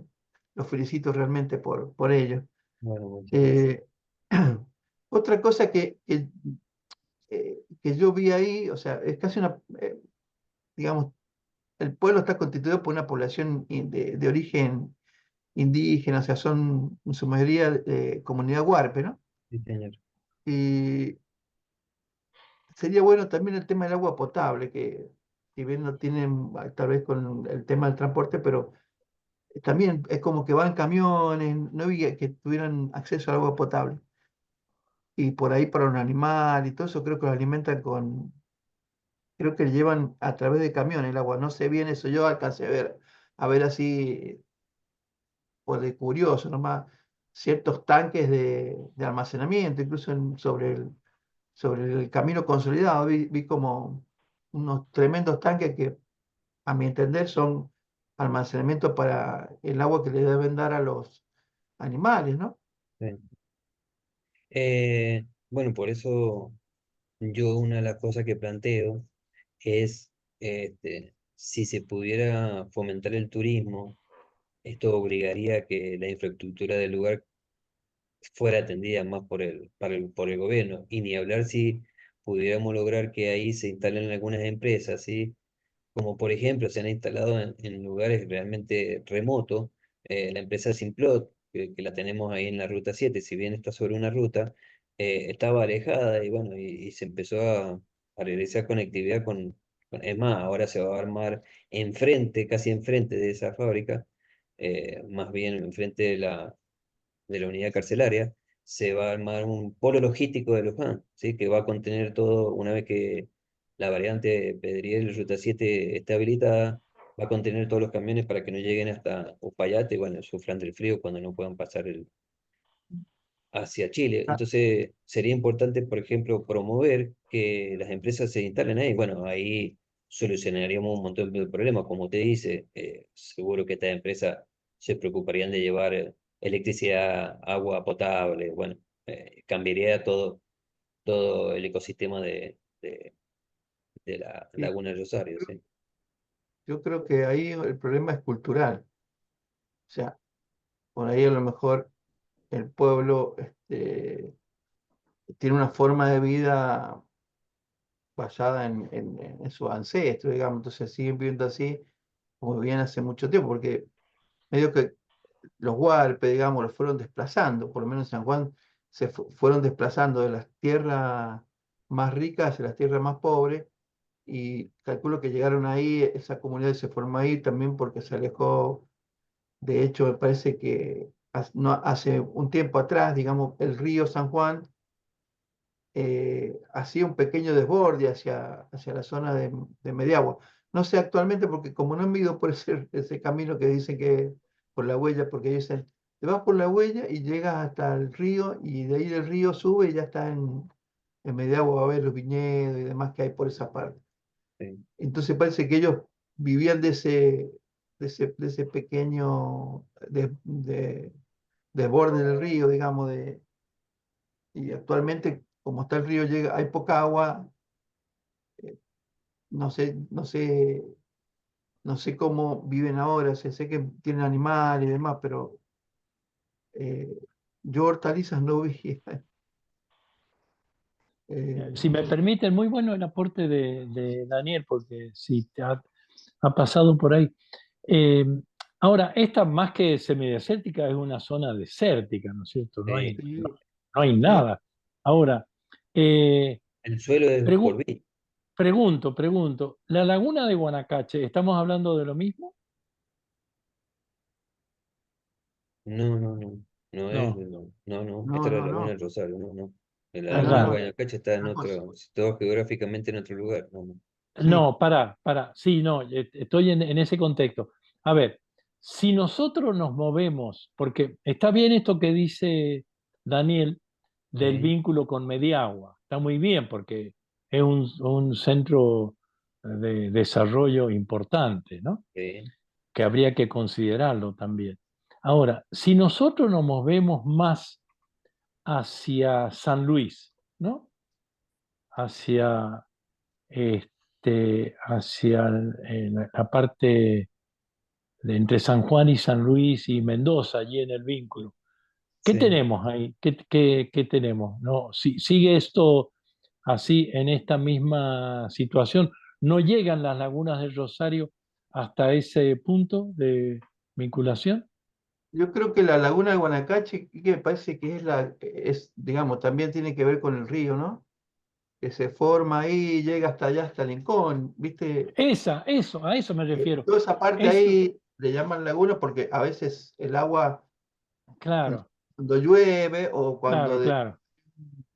lo felicito realmente por ello. bueno, muchas gracias. Eh, Otra cosa que yo vi ahí, o sea, es casi digamos, el pueblo está constituido por una población de origen indígena, o sea, son en su mayoría de comunidad huarpe, ¿no? Sí, señor. Y sería bueno también el tema del agua potable, que si bien no tienen tal vez con el tema del transporte, pero también es como que van camiones, no había que tuvieran acceso al agua potable. Y por ahí para un animal y todo eso creo que lo alimentan creo que llevan a través de camiones el agua. No sé bien eso, yo alcancé a ver así por de curioso nomás, ciertos tanques de almacenamiento, incluso sobre el camino consolidado, vi como unos tremendos tanques que, a mi entender, son almacenamiento para el agua que le deben dar a los animales, ¿no? Sí. Bueno, por eso yo una de las cosas que planteo es, este, si se pudiera fomentar el turismo, esto obligaría a que la infraestructura del lugar fuera atendida más por el gobierno. Y ni hablar si pudiéramos lograr que ahí se instalen algunas empresas, ¿sí? Como por ejemplo se han instalado en lugares realmente remotos, la empresa Simplot, que la tenemos ahí en la ruta 7, si bien está sobre una ruta, estaba alejada y bueno, y se empezó a realizar conectividad es más, ahora se va a armar enfrente, casi enfrente de esa fábrica, más bien enfrente de la unidad carcelaria, se va a armar un polo logístico de Luján, ¿sí? Que va a contener todo, una vez que la variante Pedriel Ruta 7 esté habilitada, va a contener todos los camiones para que no lleguen hasta Uspallata y bueno, sufran del frío cuando no puedan pasar hacia Chile. Ah, Entonces, sería importante, por ejemplo, promover que las empresas se instalen ahí. Bueno, ahí solucionaríamos un montón de problemas. Como te dice, seguro que estas empresas se preocuparían de llevar electricidad, agua potable, bueno, cambiaría todo el ecosistema de la y Laguna de Rosario, ¿sí? yo creo que ahí el problema es cultural. O sea, por ahí a lo mejor el pueblo tiene una forma de vida basada en sus ancestros, digamos, entonces siguen viviendo así como vivían hace mucho tiempo, porque medio que los huarpes, digamos, los fueron desplazando, por lo menos en San Juan fueron desplazando de las tierras más ricas a las tierras más pobres, y calculo que llegaron ahí, esa comunidad se formó ahí también porque se alejó. De hecho, me parece que no, hace un tiempo atrás, digamos, el río San Juan hacía un pequeño desborde hacia la zona de Mediagua. No sé actualmente porque como no han ido por ese camino que dicen que por la huella, porque dicen, te vas por la huella y llegas hasta el río y de ahí del río sube y ya está en Mediagua, va a ver los viñedos y demás que hay por esa parte. Sí. Entonces parece que ellos vivían de ese pequeño desborde del río, digamos, y actualmente, como está el río, hay poca agua, no sé, no sé cómo viven ahora, sé que tienen animales y demás, pero eh, yo hortalizas no vi. Si me permiten, muy bueno el aporte de Daniel, porque sí, ha pasado por ahí. Eh, Ahora, esta más que semidesértica es una zona desértica, ¿no es cierto? No hay, Sí. no, Sí, no hay sí, nada. Ahora, eh, El suelo es pregu- polvillo. pregunto, ¿la laguna de Guanacache, estamos hablando de lo mismo? No, no, no. No es, No, no, no, no. no, Esta es la no, Laguna no, del Rosario, no, no. La es no, Laguna de no, raro. Guanacache está en otra cosa. otro, situado geográficamente en otro lugar. No, no. Sí, No, sí, no, estoy en ese contexto. A ver, si nosotros nos movemos, porque está bien esto que dice Daniel del Sí, vínculo con Mediagua, está muy bien porque es un centro de desarrollo importante, ¿no? sí, Que habría que considerarlo también. Ahora, si nosotros nos movemos más hacia San Luis, ¿no? Hacia hacia la parte de entre San Juan y San Luis y Mendoza, allí en el vínculo. ¿Qué sí. tenemos ahí? ¿Qué tenemos? ¿No? Si, ¿sigue esto así en esta misma situación? ¿No llegan las lagunas del Rosario hasta ese punto de vinculación? yo creo que la laguna de Guanacache, que me parece que digamos, también tiene que ver con el río, ¿no? Que se forma ahí y llega hasta allá, hasta Lincoln, ¿viste? A eso me refiero. Toda esa parte Eso, ahí le llaman laguna porque a veces el agua, claro, cuando llueve o cuando claro,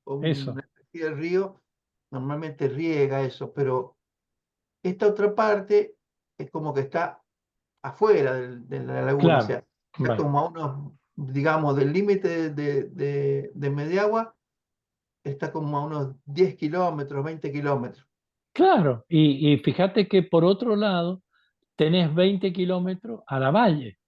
un eso, el río, normalmente riega eso, pero esta otra parte es como que está afuera de la laguna, o claro, sea, está vale. como a unos, digamos, del límite de Mediagua, está como a unos 10 kilómetros, 20 kilómetros. Claro, y fíjate que por otro lado tenés 20 kilómetros a la valle.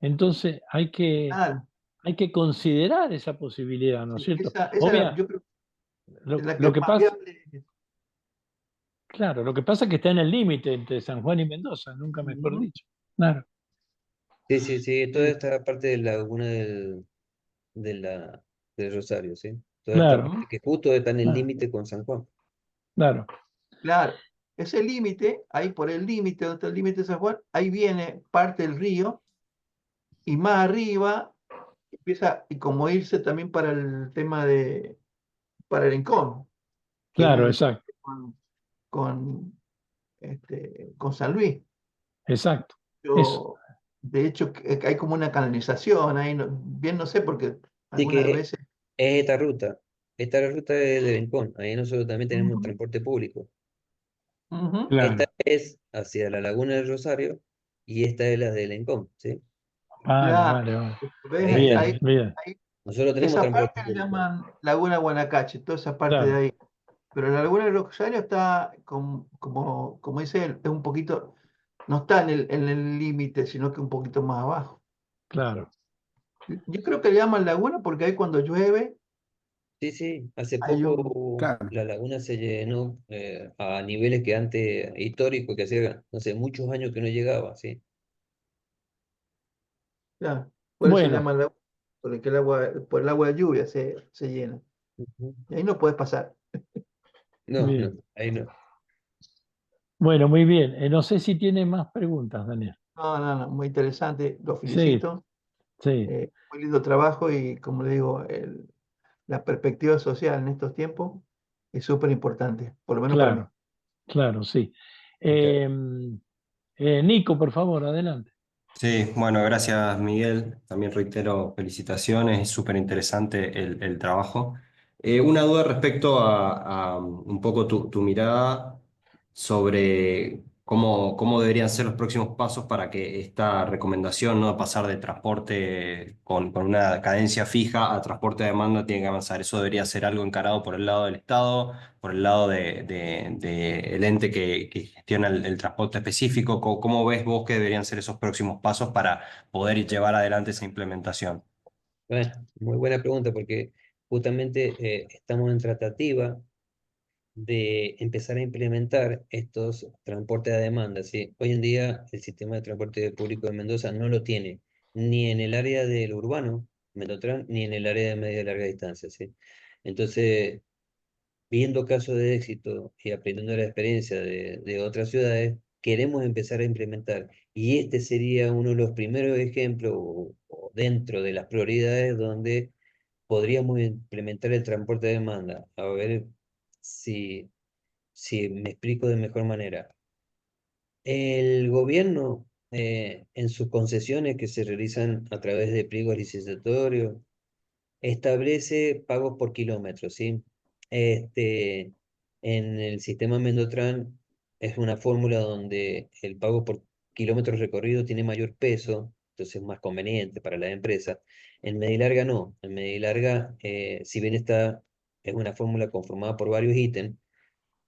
Entonces Ah, hay que considerar esa posibilidad, ¿no es sí, cierto? esa Obvia, yo creo que es la que lo es que más pasa, viable. Claro, lo que pasa es que está en el límite entre San Juan y Mendoza, nunca mejor Ujú. dicho. Claro, Sí, sí, sí, toda Sí, esta parte de la laguna de del Rosario, ¿sí? Toda esta claro, parte que justo está en el claro, límite con San Juan. claro, claro. Ese límite, ahí por el límite, donde está el límite de San Juan, ahí viene parte del río y más arriba empieza y como irse también para el tema de, para el Rincón, que es claro, el exacto, con, con San Luis. exacto. Eso, Yo, de hecho, que hay como una canalización ahí, bien no sé, porque Así algunas que veces. es esta es la ruta de Bencón. Ahí nosotros también tenemos Ujú, transporte público. ujú. Esta claro. es hacia la laguna del Rosario y esta es la de Lencón, ¿sí? Vale, Claro. vale, vale. ¿Ves? Ahí, Bien, bien, nosotros tenemos Esa transporte parte le público. llaman Laguna Guanacache, toda esa parte de claro, ahí. Pero la Laguna del Rosario está, como dice él, es un poquito, no está en el límite, sino que un poquito más abajo. claro. Yo creo que le llaman laguna porque ahí cuando llueve Sí, sí, hace hay un, poco Claro. la laguna se llenó a niveles que antes históricos, que hacía, no sé, muchos años que no llegaba, ¿sí? claro, por eso le Bueno, llaman laguna, porque por el agua de lluvia se llena. Ujú. Y ahí no puedes pasar. No, no, bien. ahí no. Bueno, muy bien. No sé si tiene más preguntas, Daniel. No, no, no, muy interesante, lo Sí, felicito. sí, Muy lindo trabajo y como le digo, la perspectiva social en estos tiempos es súper importante, por lo menos para mí. claro, claro, sí. Muchas Eh, Nico, por favor, adelante. Sí, bueno, gracias Miguel. También reitero felicitaciones, es súper interesante el trabajo. Una duda respecto a un poco tu mirada sobre cómo deberían ser los próximos pasos para que esta recomendación, ¿no? De pasar de transporte con una cadencia fija a transporte de demanda tiene que avanzar. Eso debería ser algo encarado por el lado del Estado, por el lado de el ente que gestiona el transporte específico. ¿Cómo ves vos que deberían ser esos próximos pasos para poder llevar adelante esa implementación? Bueno, muy buena pregunta porque justamente estamos en tratativa de empezar a implementar estos transportes a demanda, ¿sí? Hoy en día el sistema de transporte público de Mendoza no lo tiene ni en el área del urbano, Mendotran, ni en el área de media y larga distancia, ¿sí? Entonces, viendo casos de éxito y aprendiendo la experiencia de otras ciudades, queremos empezar a implementar. Y este sería uno de los primeros ejemplos o dentro de las prioridades donde podríamos implementar el transporte de demanda. A ver si me explico de mejor manera. El gobierno, en sus concesiones que se realizan a través de pliegos licitatorios, establece pagos por kilómetro, ¿sí? En el sistema Mendotran es una fórmula donde el pago por kilómetros recorrido tiene mayor peso, entonces es más conveniente para la empresa. En Medilarga no, en Medilarga, si bien es una fórmula conformada por varios ítems,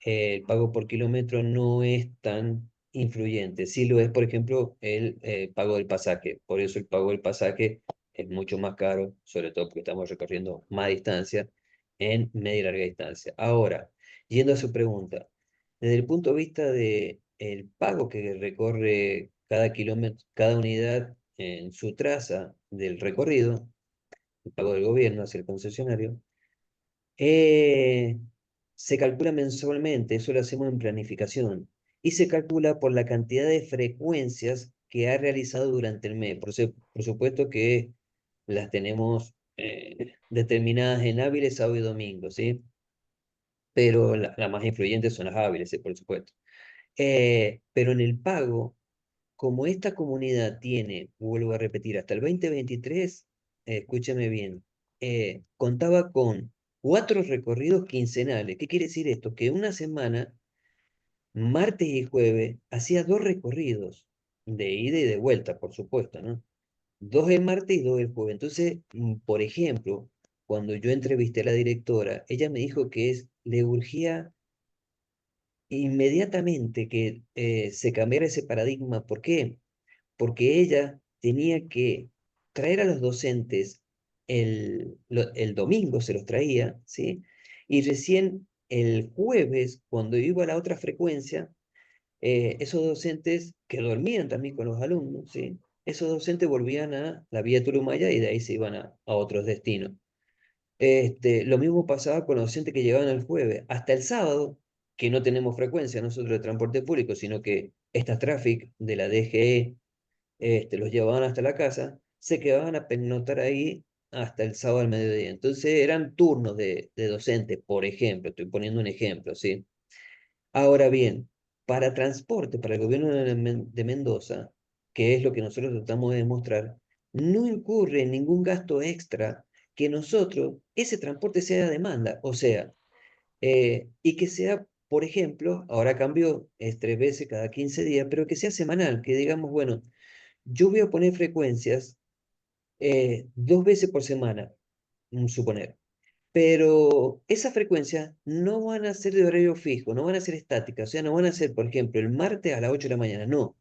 el pago por kilómetro no es tan influyente. Sí lo es, por ejemplo, el pago del pasaje. Por eso el pago del pasaje es mucho más caro, sobre todo porque estamos recorriendo más distancia en media y larga distancia. Ahora, yendo a su pregunta, desde el punto de vista de el pago que recorre cada kilómetro, cada unidad en su traza del recorrido, el pago del gobierno hacia el concesionario, eh, se calcula mensualmente, eso lo hacemos en planificación, y se calcula por la cantidad de frecuencias que ha realizado durante el mes. Por supuesto que las tenemos determinadas en hábiles, sábado y domingo, ¿sí? Pero las más influyentes son las hábiles, sí, por supuesto. Pero en el pago, como esta comunidad tiene, vuelvo a repetir, hasta el 2023, escúchame bien, contaba con 4 recorridos quincenales. ¿Qué quiere decir esto? Que una semana, martes y jueves, hacía 2 recorridos, de ida y de vuelta, por supuesto, ¿no? 2 el martes y 2 el jueves. Entonces, por ejemplo, cuando yo entrevisté a la directora, ella me dijo que le urgía inmediatamente que se cambiara ese paradigma. ¿Por qué? Porque ella tenía que traer a los docentes el domingo, se los traía, ¿sí? Y recién el jueves, cuando iba a la otra frecuencia, esos docentes que dormían también con los alumnos, ¿sí? Esos docentes volvían a la vía Turumaya y de ahí se iban a otros destinos. Lo mismo pasaba con los docentes que llegaban el jueves. Hasta el sábado, que no tenemos frecuencia nosotros de transporte público, sino que estas Traffic de la DGE los llevaban hasta la casa, se quedaban a pernoctar ahí hasta el sábado al mediodía. Entonces eran turnos de docentes, por ejemplo, estoy poniendo un ejemplo, ¿sí? Ahora bien, para transporte, para el gobierno de Mendoza, que es lo que nosotros tratamos de demostrar, no incurre en ningún gasto extra que nosotros, ese transporte sea de demanda, o sea, y que sea, por ejemplo, ahora cambió, es 3 veces cada 15 días, pero que sea semanal, que digamos, bueno, yo voy a poner frecuencias 2 veces por semana, suponer. Pero esas frecuencias no van a ser de horario fijo, no van a ser estáticas, o sea, no van a ser, por ejemplo, el martes a las 8 de la mañana, no.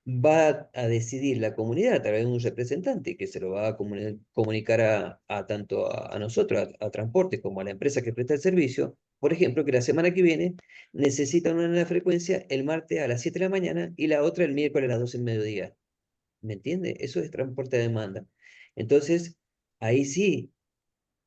Va a decidir la comunidad a través de un representante que se lo va a comunicar a tanto a nosotros, a transporte, como a la empresa que presta el servicio. Por ejemplo, que la semana que viene necesitan una frecuencia el martes a las 7 de la mañana y la otra el miércoles a las 12 del mediodía. ¿Me entiende? Eso es transporte a demanda. Entonces, ahí sí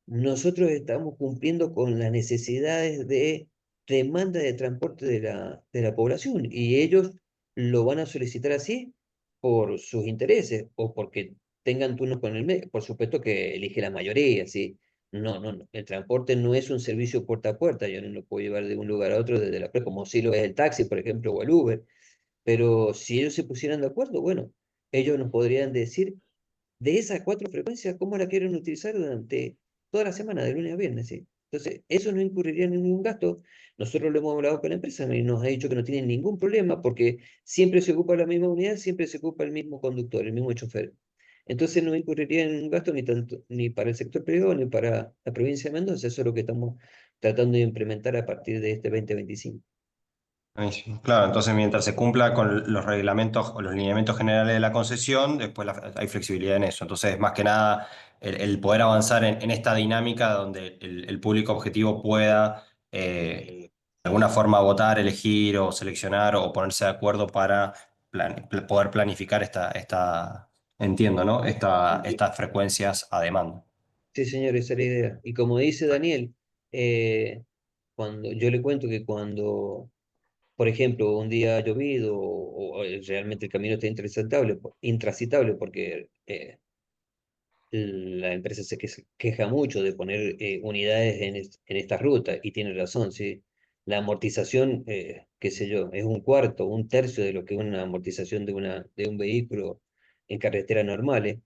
nosotros estamos cumpliendo con las necesidades de demanda de transporte de la población y ellos lo van a solicitar así por sus intereses o porque tengan turnos con el médico. Por supuesto que elige la mayoría, ¿sí? No, no, no. El transporte no es un servicio puerta a puerta. Yo no lo puedo llevar de un lugar a otro desde la plaza, como si lo es el taxi, por ejemplo, o el Uber. Pero si ellos se pusieran de acuerdo, bueno, ellos nos podrían decir de esas 4 frecuencias, ¿cómo la quieren utilizar durante toda la semana, de lunes a viernes? ¿Sí? Entonces, eso no incurriría en ningún gasto. Nosotros lo hemos hablado con la empresa y nos ha dicho que no tienen ningún problema porque siempre se ocupa la misma unidad, siempre se ocupa el mismo conductor, el mismo chofer. Entonces no incurriría en ningún gasto ni tanto, ni para el sector privado ni para la provincia de Mendoza. Eso es lo que estamos tratando de implementar a partir de este 2025. Buenísimo. Claro, entonces mientras se cumpla con los reglamentos o los lineamientos generales de la concesión, después hay flexibilidad en eso. Entonces, más que nada, el poder avanzar en esta dinámica donde el público objetivo pueda de alguna forma votar, elegir o seleccionar o ponerse de acuerdo para poder planificar entiendo, ¿no? Estas frecuencias a demanda. Sí, señor, esa es la idea. Y como dice Daniel, cuando yo le cuento que cuando, por ejemplo, un día ha llovido o realmente el camino está intransitable porque la empresa se queja mucho de poner unidades en esta ruta y tiene razón, ¿sí? La amortización, qué sé yo, es un cuarto, un tercio de lo que es una amortización de un vehículo en carretera normales.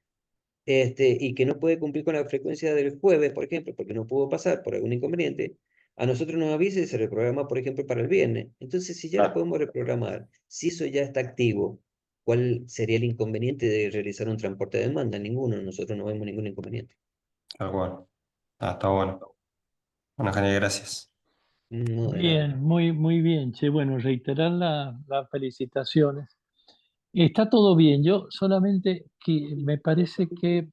Y que no puede cumplir con la frecuencia del jueves, por ejemplo, porque no pudo pasar por algún inconveniente, a nosotros nos avisa y se reprograma, por ejemplo, para el viernes. Entonces, si ya la podemos reprogramar, si eso ya está activo, ¿cuál sería el inconveniente de realizar un transporte de demanda? Ninguno, nosotros no vemos ningún inconveniente. Tal cual. Está bueno. Bueno, genial, gracias. No, de nada. Bien, muy, muy bien, che. Bueno, reiterar las felicitaciones. Está todo bien, yo solamente que me parece que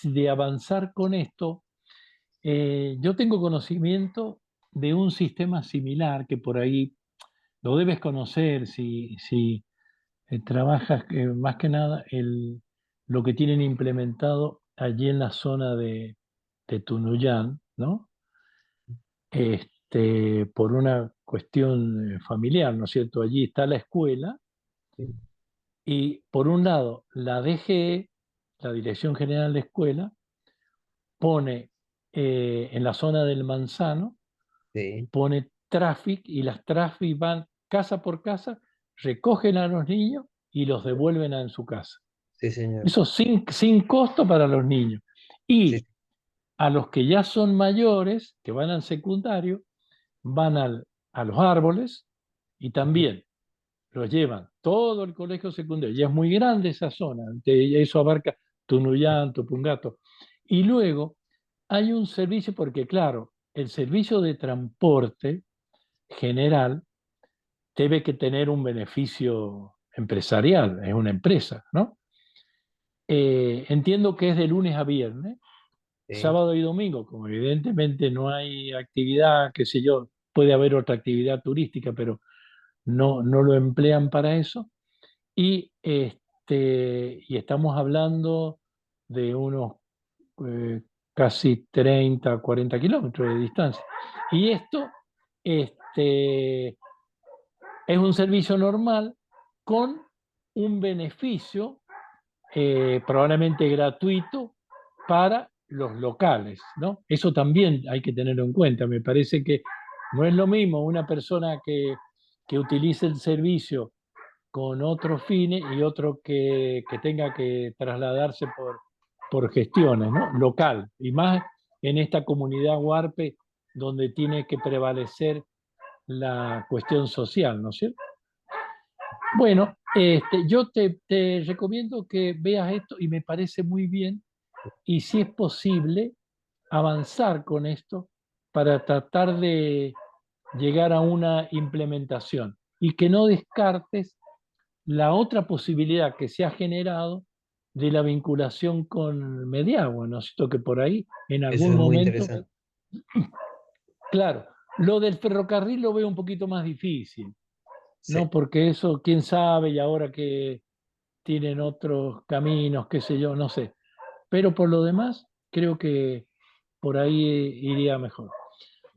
de avanzar con esto, yo tengo conocimiento de un sistema similar que por ahí lo debes conocer si trabajas más que nada lo que tienen implementado allí en la zona de Tunuyán, ¿no? Por una cuestión familiar, ¿no es cierto? Allí está la escuela Sí, y por un lado la DGE, la Dirección General de Escuela, pone en la zona del Manzano, sí, pone traffic y las traffic van casa por casa, recogen a los niños y los devuelven en su casa. sí, señor. Eso sin costo para los niños. Sí, Y a los que ya son mayores, que van al secundario, van a los árboles y también los llevan todo el colegio secundario. Ya es muy grande esa zona, eso abarca Tunuyán, Tupungato. Y luego hay un servicio, porque claro, el servicio de transporte general debe que tener un beneficio empresarial, es una empresa, ¿no? Entiendo que es de lunes a viernes, sí, sábado y domingo, como evidentemente no hay actividad, qué sé yo, puede haber otra actividad turística, pero no lo emplean para eso. Y estamos hablando de unos casi 30, 40 kilómetros de distancia. Y esto es un servicio normal con un beneficio probablemente gratuito para los locales, ¿no? Eso también hay que tenerlo en cuenta. Me parece que no es lo mismo una persona que utilice el servicio con otros fines y otro que tenga que trasladarse por gestiones, ¿no? Local, y más en esta comunidad huarpe donde tiene que prevalecer la cuestión social, ¿no es cierto? Bueno, yo te recomiendo que veas esto y me parece muy bien y si es posible avanzar con esto para tratar de llegar a una implementación y que no descartes la otra posibilidad que se ha generado de la vinculación con Mediagua, ¿no es cierto? Que por ahí en Eso algún es muy momento, interesante. claro, lo del ferrocarril lo veo un poquito más difícil, Sí. ¿no? Porque eso, quién sabe, y ahora que tienen otros caminos, qué sé yo, no sé. Pero por lo demás, creo que por ahí iría mejor.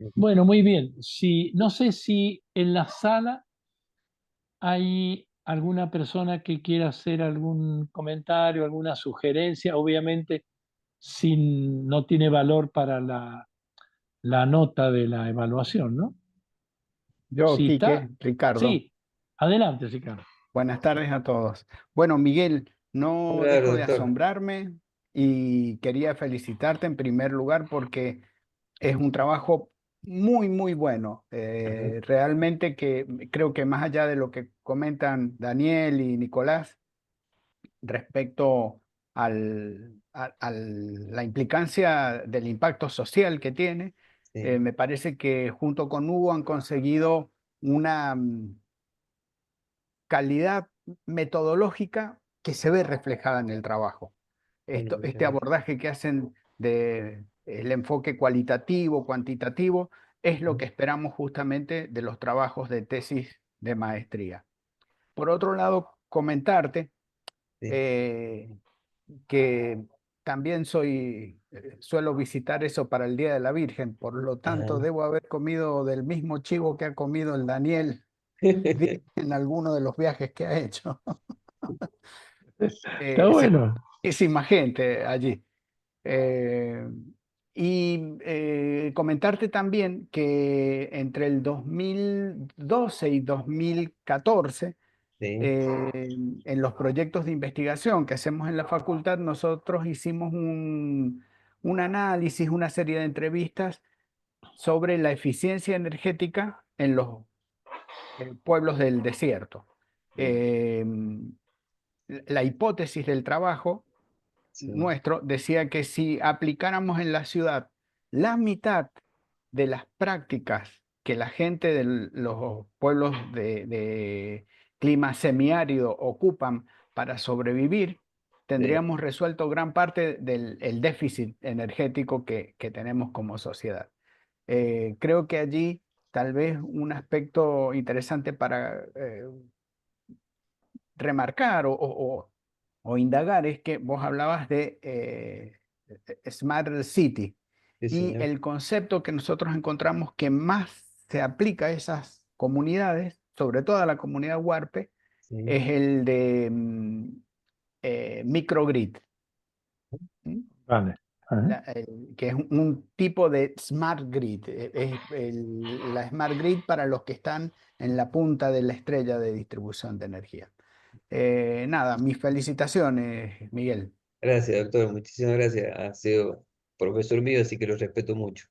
Ujú. Bueno, muy bien. Si, no sé si en la sala hay alguna persona que quiera hacer algún comentario, alguna sugerencia, obviamente no tiene valor para la nota de la evaluación, ¿no? Yo, Si Quique, está, Ricardo, sí, adelante, Ricardo. buenas tardes a todos. Bueno, Miguel, no Hola, dejo de doctor. asombrarme y quería felicitarte en primer lugar porque es un trabajo muy, muy bueno. Ajá. Realmente que creo que más allá de lo que comentan Daniel y Nicolás respecto la implicancia del impacto social que tiene, Sí, me parece que junto con Hugo han conseguido una calidad metodológica que se ve reflejada en el trabajo. bueno, muchas Este gracias. abordaje que hacen de el enfoque cualitativo, cuantitativo, es lo Ujú. que esperamos justamente de los trabajos de tesis de maestría. Por otro lado, comentarte Sí. eh, que también suelo visitar eso para el Día de la Virgen, por lo tanto Ajá. debo haber comido del mismo chivo que ha comido el Daniel en alguno de los viajes que ha hecho. Está Es bueno. muchísima gente allí. Eh, comentarte también que entre el 2012 y 2014, Sí, eh, en los proyectos de investigación que hacemos en la facultad, nosotros hicimos un análisis, una serie de entrevistas sobre la eficiencia energética en los pueblos del desierto. Eh, la hipótesis del trabajo sí, nuestro decía que si aplicáramos en la ciudad la mitad de las prácticas que la gente de los pueblos de clima semiárido ocupan para sobrevivir, sí. tendríamos resuelto gran parte del el déficit energético que tenemos como sociedad. Creo que allí tal vez un aspecto interesante para remarcar o indagar es que vos hablabas de Smart City Sí, y señor. el concepto que nosotros encontramos que más se aplica a esas comunidades, sobre todo a la comunidad Huarpe, Sí. es el de microgrid. ¿Mm? Vale. Ajá. Que es un tipo de smart grid. Es la smart grid para los que están en la punta de la estrella de distribución de energía. Nada, mis felicitaciones, Miguel. Gracias, doctor. Muchísimas gracias. Ha sido profesor mío, así que lo respeto mucho.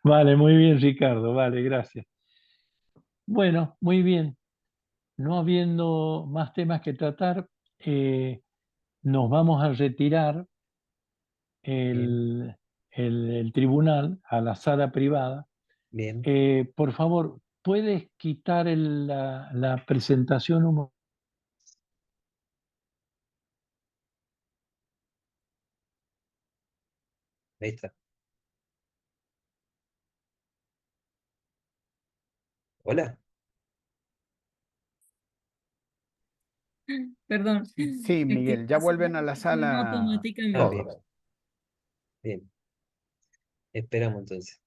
Vale, muy bien, Ricardo. Vale, gracias. Bueno, muy bien. No habiendo más temas que tratar, nos vamos a retirar Bien, el tribunal a la sala privada. bien. Por favor, ¿puedes quitar la presentación un momento? Ahí está. Hola. Perdón. Sí, Es que Miguel, ya está vuelven a sonando la sala automáticamente. Ah, bien, todos. bien. Esperamos entonces.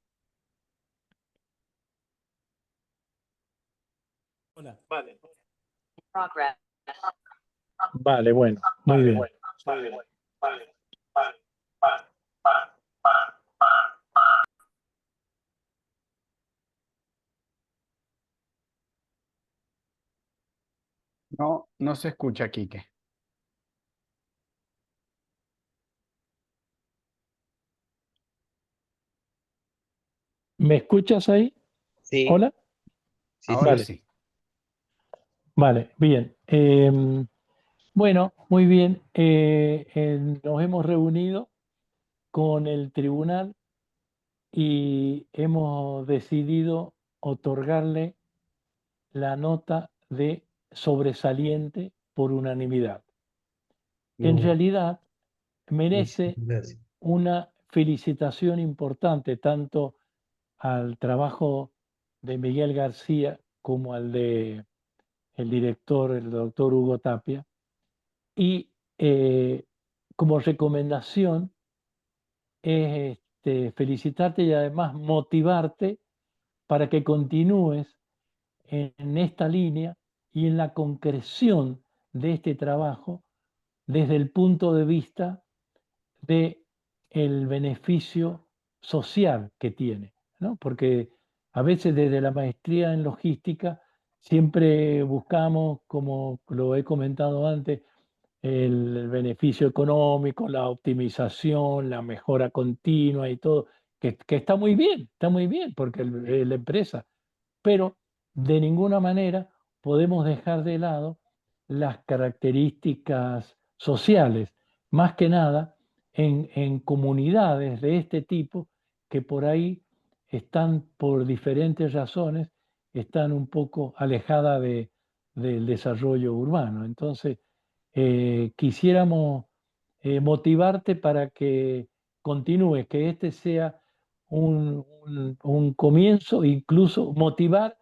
Vale, bueno, muy bien. No, no se escucha, Quique. ¿Me escuchas ahí? Sí, Hola. sí, Ahora Vale, sí. sí. vale, bien. Bueno, muy bien. Nos hemos reunido con el tribunal y hemos decidido otorgarle la nota de sobresaliente por unanimidad. En Uh, realidad muchísimas merece gracias. una felicitación importante tanto al trabajo de Miguel García como al de el director, el doctor Hugo Tapia, y como recomendación es felicitarte y además motivarte para que continúes en esta línea y en la concreción de este trabajo desde el punto de vista de el beneficio social que tiene, ¿no? Porque a veces desde la maestría en logística siempre buscamos, como lo he comentado antes, el beneficio económico, la optimización, la mejora continua y todo, que está muy bien, porque la empresa, pero de ninguna manera podemos dejar de lado las características sociales, más que nada en comunidades de este tipo que por ahí están por diferentes razones, están un poco alejadas del desarrollo urbano. Entonces, quisiéramos motivarte para que continúes, que este sea un comienzo, incluso motivar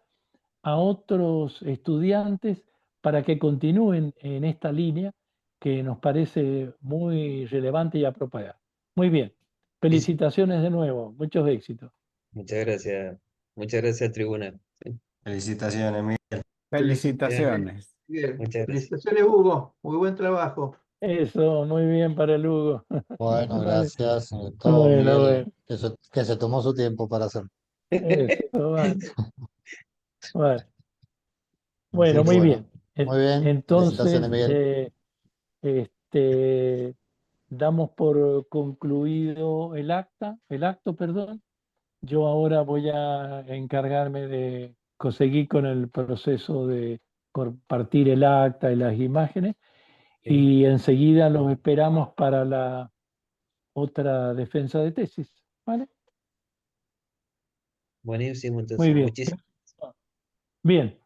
a otros estudiantes para que continúen en esta línea que nos parece muy relevante y apropiada. Muy bien. Sí, sí. Felicitaciones de nuevo. Muchos éxitos. Muchas gracias. Muchas gracias, tribuna. Sí, Felicitaciones, Miguel. Felicitaciones. Bien. muchas gracias. Felicitaciones, Hugo. Muy buen trabajo. Eso, muy bien para el Hugo. Bueno, Vale. gracias sobre todo, Bueno, Miguel, bueno. que se tomó su tiempo para hacer. Eso, vale. Vale. Así Bueno, que muy bueno, bien. muy bien. Felicitaciones, Entonces, Miguel. este, damos por concluido el acto, perdón. Yo ahora voy a encargarme de conseguir con el proceso de compartir el acta y las imágenes Ok, y enseguida los esperamos para la otra defensa de tesis. ¿Vale? buenísimo, Muy entonces. bien. Muchísimas Bien.